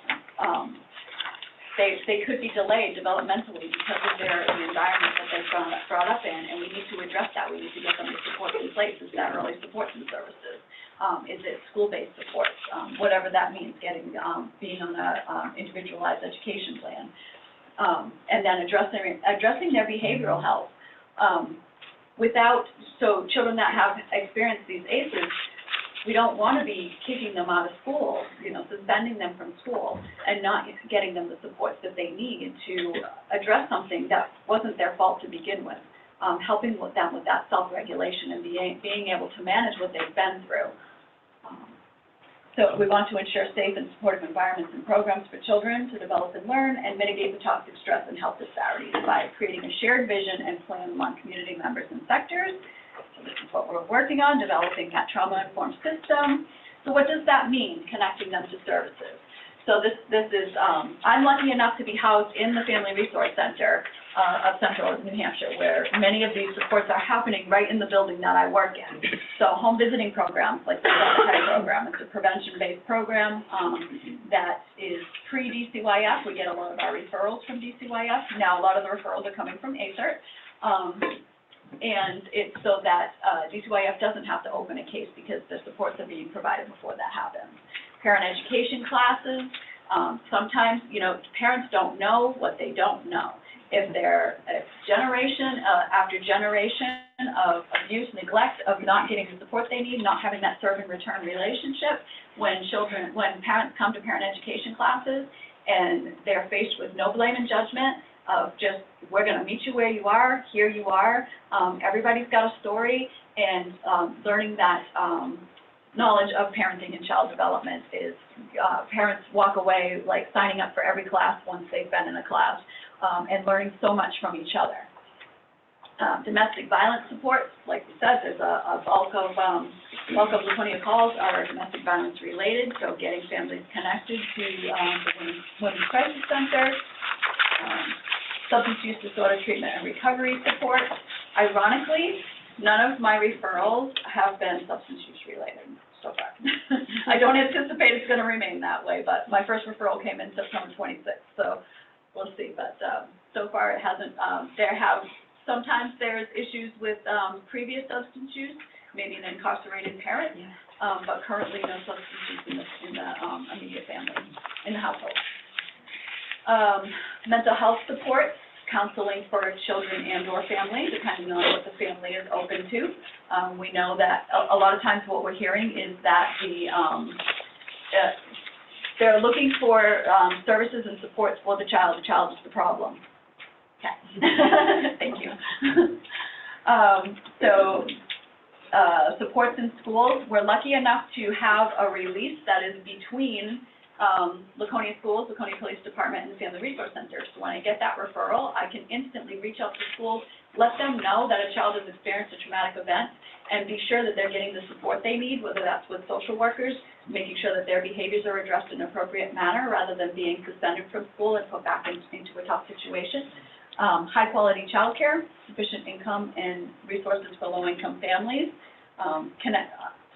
they could be delayed developmentally because of the environment that they've brought up in, and we need to address that. We need to get them the supports in place. Is that early supports and services? Is it school-based supports? Whatever that means, getting, being on a individualized education plan. And then addressing their behavioral health. So children that have experienced these ACEs, we don't want to be kicking them out of school, suspending them from school, and not getting them the supports that they need to address something that wasn't their fault to begin with. Helping them with that self-regulation and being able to manage what they've been through. So we want to ensure safe and supportive environments and programs for children to develop and learn and mitigate the toxic stress and health disparities by creating a shared vision and plan among community members and sectors. So this is what we're working on, developing that trauma-informed system. So what does that mean, connecting them to services? So this is, I'm lucky enough to be housed in the Family Resource Center of Central New Hampshire, where many of these supports are happening right in the building that I work in. So home visiting programs, like the Type program, it's a prevention-based program that is pre-DCYF. We get a lot of our referrals from DCYF. Now a lot of the referrals are coming from ACERT. And it's so that DCYF doesn't have to open a case because the supports are being provided before that happens. Parent education classes, sometimes, parents don't know what they don't know. If generation after generation of abuse, neglect, of not getting the support they need, not having that serve and return relationship, when parents come to parent education classes and they're faced with no blame and judgment of just, we're going to meet you where you are, here you are, everybody's got a story, and learning that knowledge of parenting and child development is, parents walk away like signing up for every class once they've been in a class, and learning so much from each other. Domestic violence supports, like we said, there's a bulk of Laconia calls are domestic violence related, so getting families connected to the Women's Crisis Center, substance use disorder treatment and recovery support. Ironically, none of my referrals have been substance use related so far. I don't anticipate it's going to remain that way, but my first referral came in September 26th, so we'll see. But so far it hasn't. Sometimes there's issues with previous substance use, maybe an incarcerated parent, but currently no substance use in the immediate family, in the household. Mental health support, counseling for children and or family, depending on what the family is open to. We know that a lot of times what we're hearing is that they're looking for services and supports for the child is the problem. Okay. Thank you. Supports in schools, we're lucky enough to have a release that is between Laconia Schools, Laconia Police Department, and the Family Resource Center. So when I get that referral, I can instantly reach out to schools, let them know that a child has experienced a traumatic event, and be sure that they're getting the support they need, whether that's with social workers, making sure that their behaviors are addressed in an appropriate manner rather than being suspended from school and put back into a tough situation. High-quality childcare, sufficient income and resources for low-income families.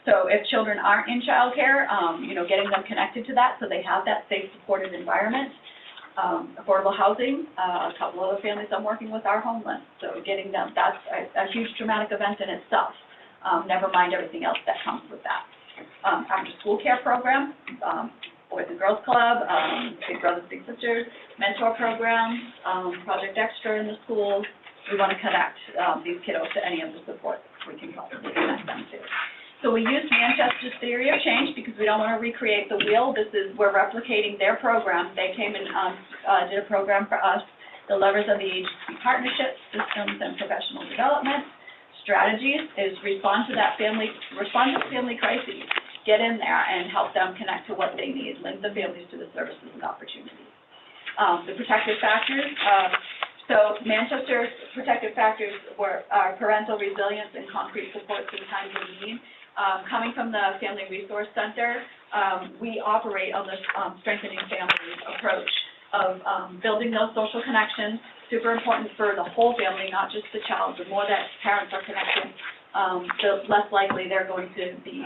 So if children aren't in childcare, getting them connected to that so they have that safe, supportive environment. affordable housing, a couple other families I'm working with are homeless, so getting them, that's a huge traumatic event in itself, never mind everything else that comes with that. After-school care program, Boys and Girls Club, Big Brothers Big Sisters, mentor programs, Project Extra in the schools. We want to connect these kiddos to any of the support we can possibly connect them to. So we use Manchester's theory of change because we don't want to recreate the wheel. We're replicating their program. They came and did a program for us, the Levers of the Agency Partnerships, Systems and Professional Development. Strategies is respond to family crises, get in there and help them connect to what they need, link the families to the services and opportunities. The protective factors, so Manchester's protective factors were parental resilience and concrete supports in times of need. Coming from the Family Resource Center, we operate on this strengthening families approach of building those social connections, super important for the whole family, not just the child. The more that parents are connected, the less likely they're going to be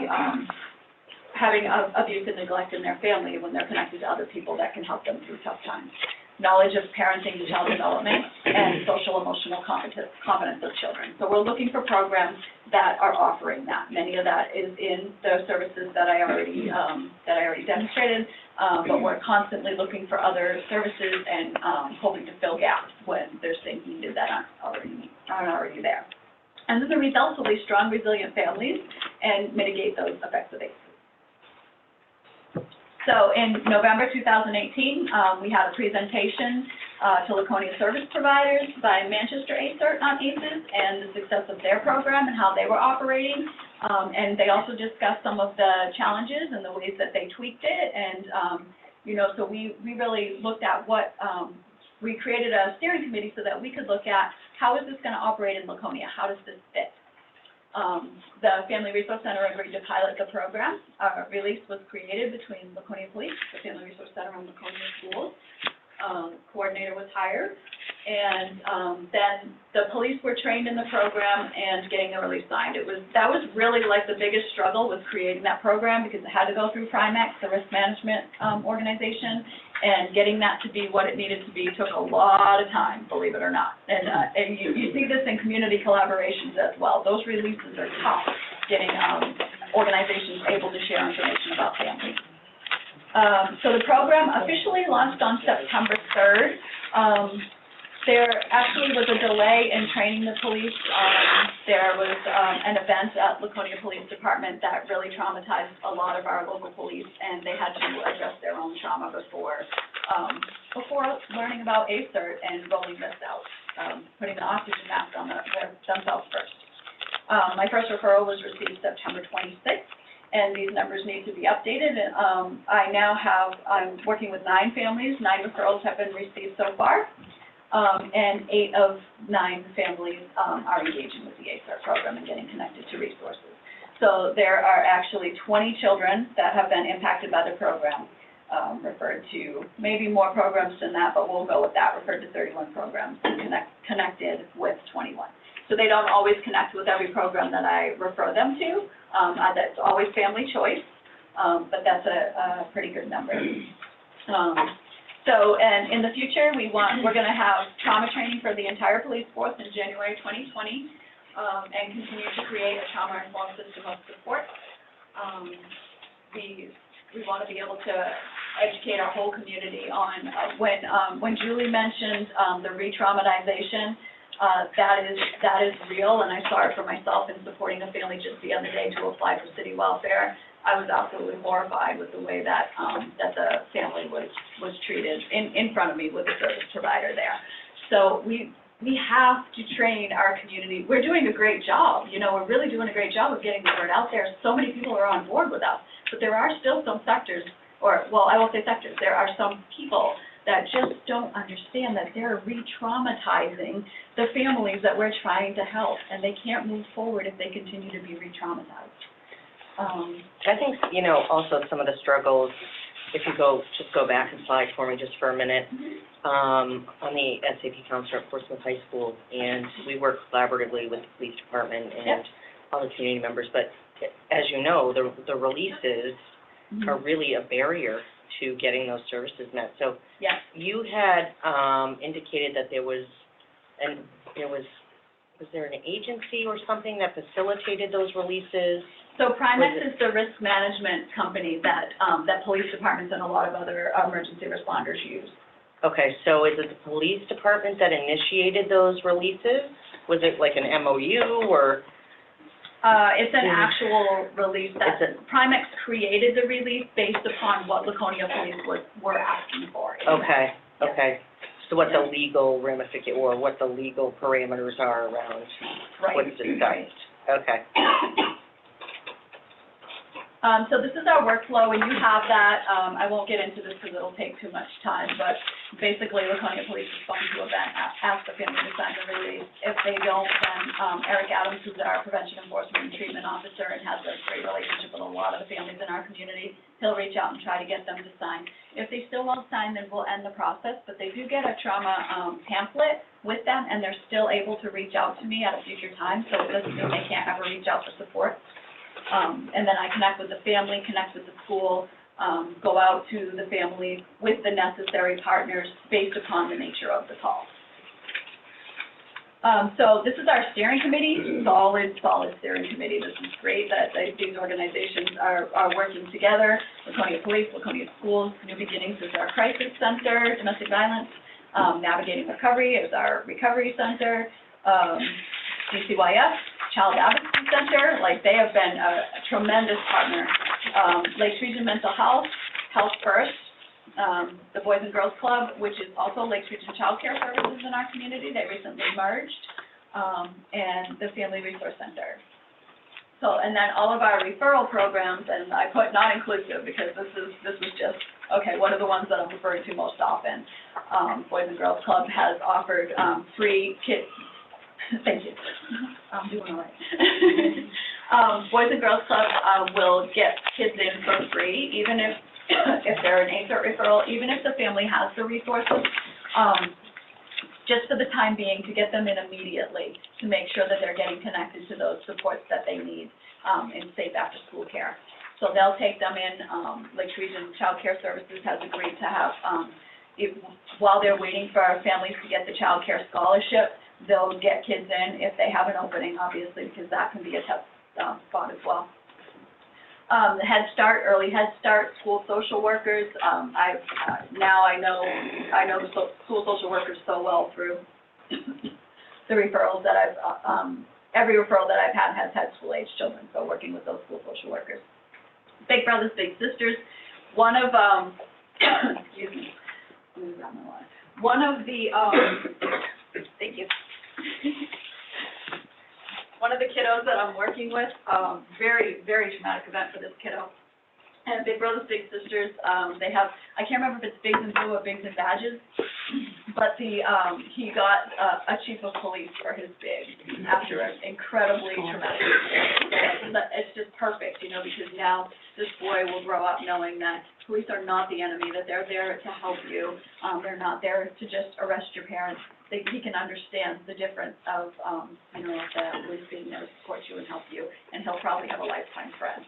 having abuse and neglect in their family when they're connected to other people that can help them through tough times. Knowledge of parenting to child development and social emotional competence of children. So we're looking for programs that are offering that. Many of that is in the services that I already demonstrated, but we're constantly looking for other services and hoping to fill gaps when there's things needed that aren't already there. And then the results will be strong, resilient families and mitigate those effects of ACEs. So in November 2018, we had a presentation to Laconia service providers by Manchester ACERT on ACEs and the success of their program and how they were operating. And they also discussed some of the challenges and the ways that they tweaked it. And, so we really looked at we created a steering committee so that we could look at how is this going to operate in Laconia? How does this fit? The Family Resource Center agreed to pilot the program. A release was created between Laconia Police, the Family Resource Center, and Laconia Schools. Coordinator was hired, and then the police were trained in the program and getting the release signed. That was really like the biggest struggle with creating that program because it had to go through Primex, the risk management organization, and getting that to be what it needed to be took a lot of time, believe it or not. And you see this in community collaborations as well. Those releases are tough, getting organizations able to share information about families. So the program officially launched on September 3rd. There actually was a delay in training the police. There was an event at Laconia Police Department that really traumatized a lot of our local police, and they had to address their own trauma before learning about ACERT and rolling this out, putting the oxygen mask on themselves first. My first referral was received September 26th. And these numbers need to be updated. I'm working with 9 families. 9 referrals have been received so far, and 8 of 9 families are engaging with the ACERT program and getting connected to resources. So there are actually 20 children that have been impacted by the program, referred to maybe more programs than that, but we'll go with that, referred to 31 programs and connected with 21. So they don't always connect with every program that I refer them to. That's always family choice, but that's a pretty good number. And in the future, we're going to have trauma training for the entire police force in January 2020, and continue to create a trauma-informed system of support. We want to be able to educate our whole community on when Julie mentioned the re-traumatization. That is real, and I saw it for myself in supporting a family just the other day to apply for city welfare. I was absolutely horrified with the way that the family was treated in front of me with the service provider there. So we have to train our community. We're doing a great job. We're really doing a great job of getting the word out there. So many people are on board with us, but there are still some sectors, I won't say sectors. There are some people that just don't understand that they're re-traumatizing the families that we're trying to help, and they can't move forward if they continue to be re-traumatized. I think, also some of the struggles, if you just go back and slide for me just for a minute, on the SAP Counselor at Portsmouth High School, and we work collaboratively with the police department and all the community members, but as you know, the releases are really a barrier to getting those services met. So Yes. you had, indicated that was there an agency or something that facilitated those releases? So Primex is the risk management company that, that police departments and a lot of other emergency responders use. Okay, so is it the police department that initiated those releases? Was it like an MOU or? It's an actual release that, Primex created the release based upon what Laconia Police were asking for. Okay, okay. So what the legal ramification, or what the legal parameters are around Right. what's discussed? Okay. So this is our workflow, and you have that. I won't get into this because it'll take too much time, but basically Laconia Police respond to event, ask the family to sign the release. If they don't, then Eric Adams, who's our prevention enforcement and treatment officer and has a great relationship with a lot of the families in our community, he'll reach out and try to get them to sign. If they still won't sign, then we'll end the process, but they do get a trauma pamphlet with them, and they're still able to reach out to me at a future time, so it doesn't mean they can't ever reach out for support. And then I connect with the family, connect with the school, go out to the family with the necessary partners based upon the nature of the call. So this is our steering committee, solid steering committee. This is great that these organizations are working together. Laconia Police, Laconia Schools, New Beginnings is our crisis center, domestic violence, Navigating Recovery is our recovery center, DCYF, Child Advocacy Center, like they have been a tremendous partner. Lakes Region Mental Health, Health First, the Boys and Girls Club, which is also Lakes Region Child Care Services in our community, they recently merged, and the Family Resource Center. So, and then all of our referral programs, and I put not inclusive because this was just, okay, what are the ones that I'm referring to most often? Boys and Girls Club has offered free kids. Thank you. I'm doing all right. Boys and Girls Club will get kids in for free, even if they're an ACER referral, even if the family has the resources, just for the time being, to get them in immediately, to make sure that they're getting connected to those supports that they need in safe after-school care. So they'll take them in. Lakes Region Child Care Services has agreed to have, while they're waiting for our families to get the child care scholarship, they'll get kids in if they have an opening, obviously, because that can be a tough spot as well. The Head Start, early Head Start, school social workers. Now I know the school social workers so well through the referrals that every referral that I've had has had school-age children, so working with those school social workers. Big Brothers Big Sisters, one of, excuse me, move down the line. One of the, thank you. One of the kiddos that I'm working with, very, very traumatic event for this kiddo. And Big Brothers Big Sisters, they have, I can't remember if it's Bigs and Blue or Bigs and Badges, but he got a chief of police for his big after an incredibly traumatic experience. It's just perfect, you know, because now this boy will grow up knowing that police are not the enemy, that they're there to help you. They're not there to just arrest your parents. He can understand the difference of, you know, the police being there to support you and help you, and he'll probably have a lifetime friend.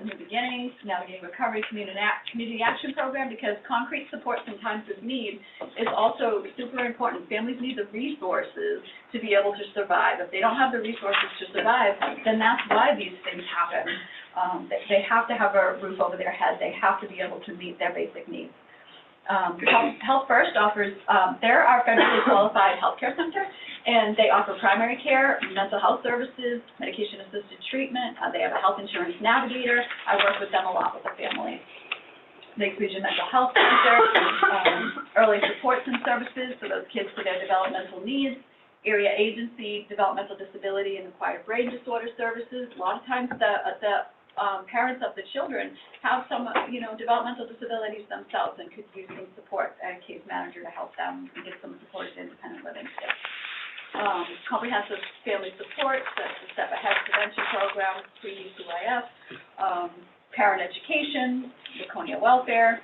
New Beginnings, Navigating Recovery, Community Action Program, because concrete support in times of need is also super important. Families need the resources to be able to survive. If they don't have the resources to survive, then that's why these things happen. They have to have a roof over their head. They have to be able to meet their basic needs. Health First offers, they're our federally qualified healthcare center, and they offer primary care, mental health services, medication-assisted treatment. They have a health insurance navigator. I work with them a lot with the family. Lakes Region Mental Health Center, early supports and services for those kids for their developmental needs. Area agency, developmental disability and acquired brain disorder services. A lot of times the parents of the children have some, you know, developmental disabilities themselves and could use some support, a case manager to help them and get some support in independent living skills. Comprehensive family support, that's the Step Ahead prevention program, pre-DCYF, parent education, Laconia Welfare,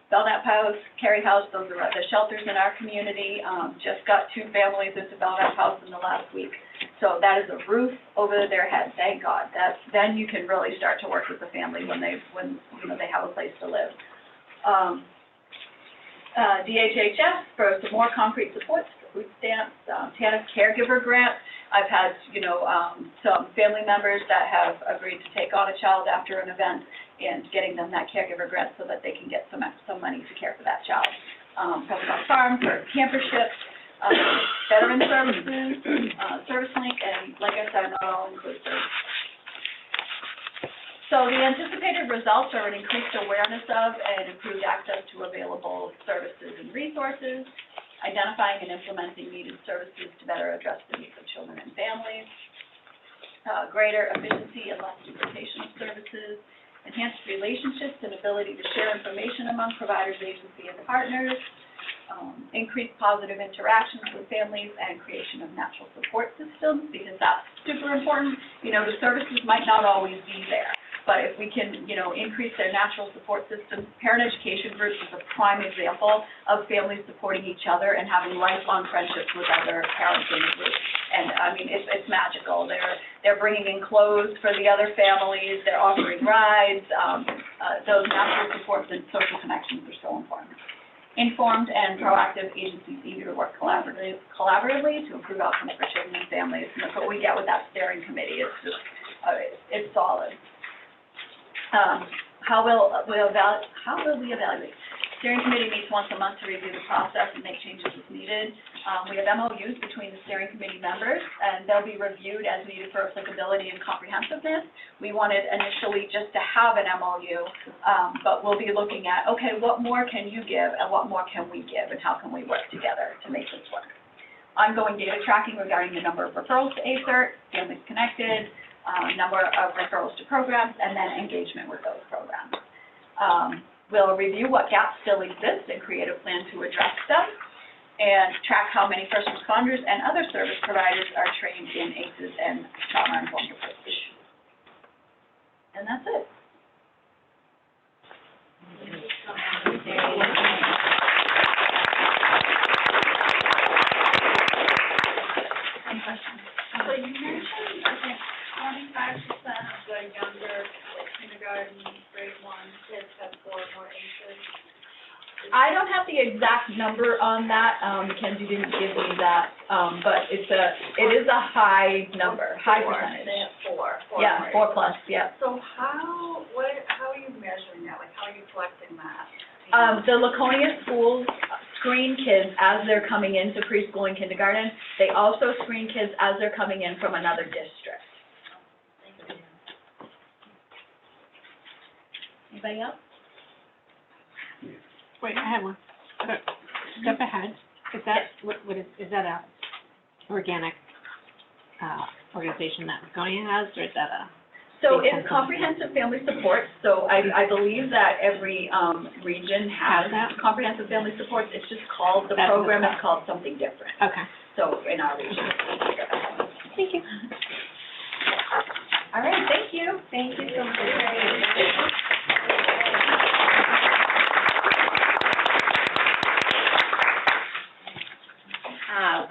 Belknap House, Carey House, those are the shelters in our community. Just got 2 families into Belknap House in the last week, So that is a roof over their head, thank God. Then you can really start to work with the family when they have a place to live. DHHS for some more concrete supports, food stamps, TANF caregiver grant. I've had, some family members that have agreed to take on a child after an event and getting them that caregiver grant so that they can get some money to care for that child. Prescott Farm for campership, veteran services, ServiceLink, and like I said, not all inclusive. So the anticipated results are an increased awareness of and improved access to available services and resources, identifying and implementing needed services to better address the needs of children and families, greater efficiency and less duplication of services, enhanced relationships and ability to share information among providers, agency, and partners, increased positive interactions with families, and creation of natural support systems, because that's super important. The services might not always be there, but if we can, increase their natural support systems. Parent education groups is a prime example of families supporting each other and having lifelong friendships with other parents in the group. And, it's magical. They're bringing in clothes for the other families, they're offering rides. Those natural supports and social connections are so important. Informed and proactive agencies eager to work collaboratively to improve outcomes for children and families. And that's what we get with that steering committee. It's just, it's solid. How will we evaluate? Steering committee meets once a month to review the process and make changes as needed. We have MOUs between the steering committee members, and they'll be reviewed as needed for applicability and comprehensiveness. We wanted initially just to have an MOU, but we'll be looking at, okay, what more can you give and what more can we give, and how can we work together to make this work? Ongoing data tracking regarding the number of referrals to ACERT, families connected, number of referrals to programs, and then engagement with those programs. We'll review what gaps still exist and create a plan to address them, and track how many first responders and other service providers are trained in ACEs and trauma-informed approach. And that's it. Any questions? So you mentioned, I think, 25% of the younger kindergarten, grade 1 kids have 4 or more ACEs. I don't have the exact number on that, Mackenzie didn't give me that, but it is a high number, high percentage. They have 4. Yeah, 4 plus, yeah. So how are you measuring that? Like, how are you collecting that? The Laconia schools screen kids as they're coming into preschool and kindergarten. They also screen kids as they're coming in from another district. Anybody else? Wait, I have one. Step ahead, is that, is that a organic, organization that Laconia has, or is that a? So it's comprehensive family support, so I believe that every, region has that? comprehensive family supports. It's just called, the That's program what is called something different. Okay. So in our region, it's Step Ahead. Thank you. All right, thank you. Thank you so much.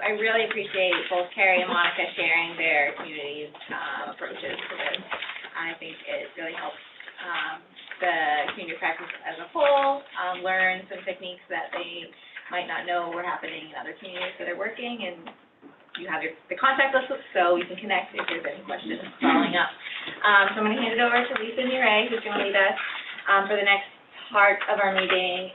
I really appreciate both Carrie and Monica sharing their community's approaches to this. I think it really helps the community practice as a whole learn some techniques that they might not know were happening in other communities that are working, and you have the contact list, so you can connect if there's any questions following up. So I'm going to hand it over to Lisa Nure, who's going to lead us for the next part of our meeting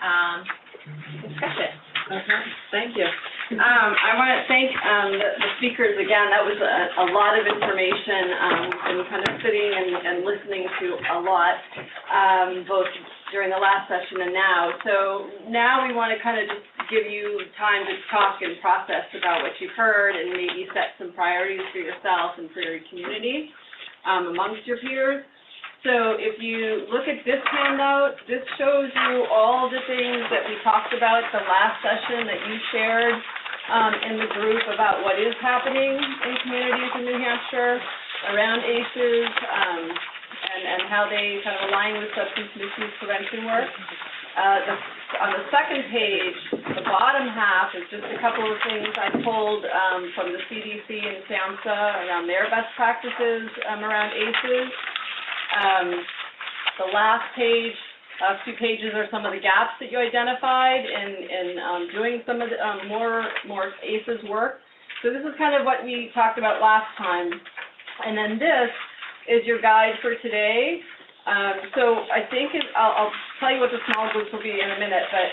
discussion. Okay, thank you. I want to thank the speakers again. That was a lot of information. We've been kind of sitting and listening to a lot, both during the last session and now. So now we want to kind of just give you time to talk and process about what you've heard and maybe set some priorities for yourself and for your community amongst your peers. So if you look at this handout, this shows you all the things that we talked about at the last session that you shared in the group about what is happening in communities in New Hampshire around ACEs and how they kind of align with substance misuse prevention work. on the second page, the bottom half is just a couple of things I pulled, from the CDC and SAMHSA around their best practices, around ACEs. The last page, last 2 pages are some of the gaps that you identified in doing some of the, more ACEs work. So this is kind of what we talked about last time. And then this is your guide for today. So I think I'll tell you what the small groups will be in a minute, but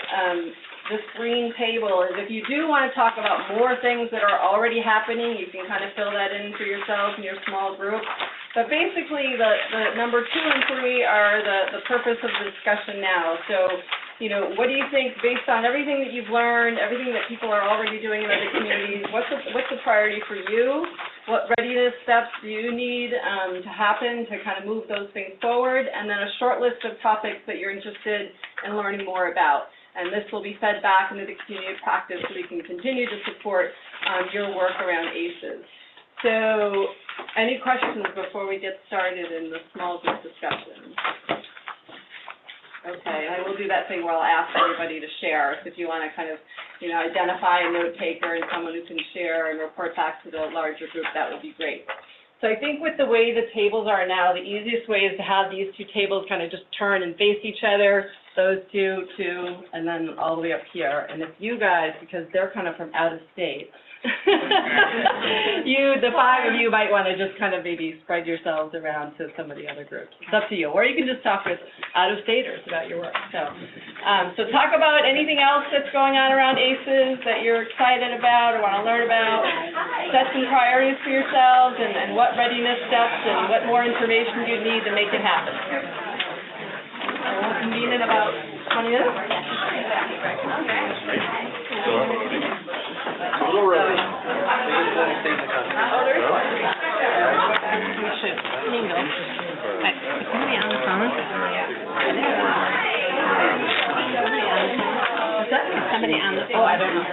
this green table is if you do want to talk about more things that are already happening, you can kind of fill that in for yourselves in your small group. But basically, the number 2 and 3 are the purpose of the discussion now. So, you know, what do you think, based on everything that you've learned, everything that people are already doing in other communities, what's the priority for you? What readiness steps do you need to happen to kind of move those things forward? And then a short list of topics that you're interested in learning more about. And this will be fed back into the community of practice so we can continue to support your work around ACEs. So, any questions before we get started in the small group discussion? Okay, and I will do that thing where I'll ask everybody to share. So if you want to kind of, you know, identify a note taker and someone who can share and report back to the larger group, that would be great. So I think with the way the tables are now, the easiest way is to have these 2 tables kind of just turn and face each other, those 2, and then all the way up here. And if you guys, because they're kind of from out of state, the 5 of you might want to just kind of maybe spread yourselves around to some of the other groups. It's up to you. Or you can just talk with out-of-staters about your work. So talk about anything else that's going on around ACEs that you're excited about or want to learn about. Set some priorities for yourselves and what readiness steps and what more information you need to make it happen. And we'll convene in about 20 minutes. A little early. We should mingle. Is somebody on the phone? What's that? Is somebody on the phone? Oh, I don't know.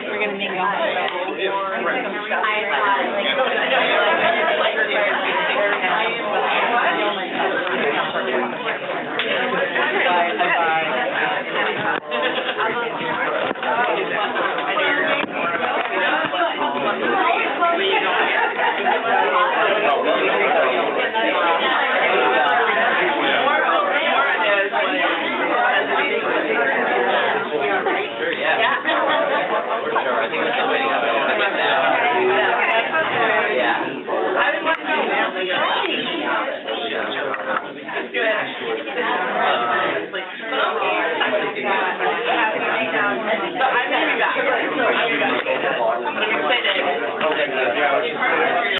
We're gonna mingle.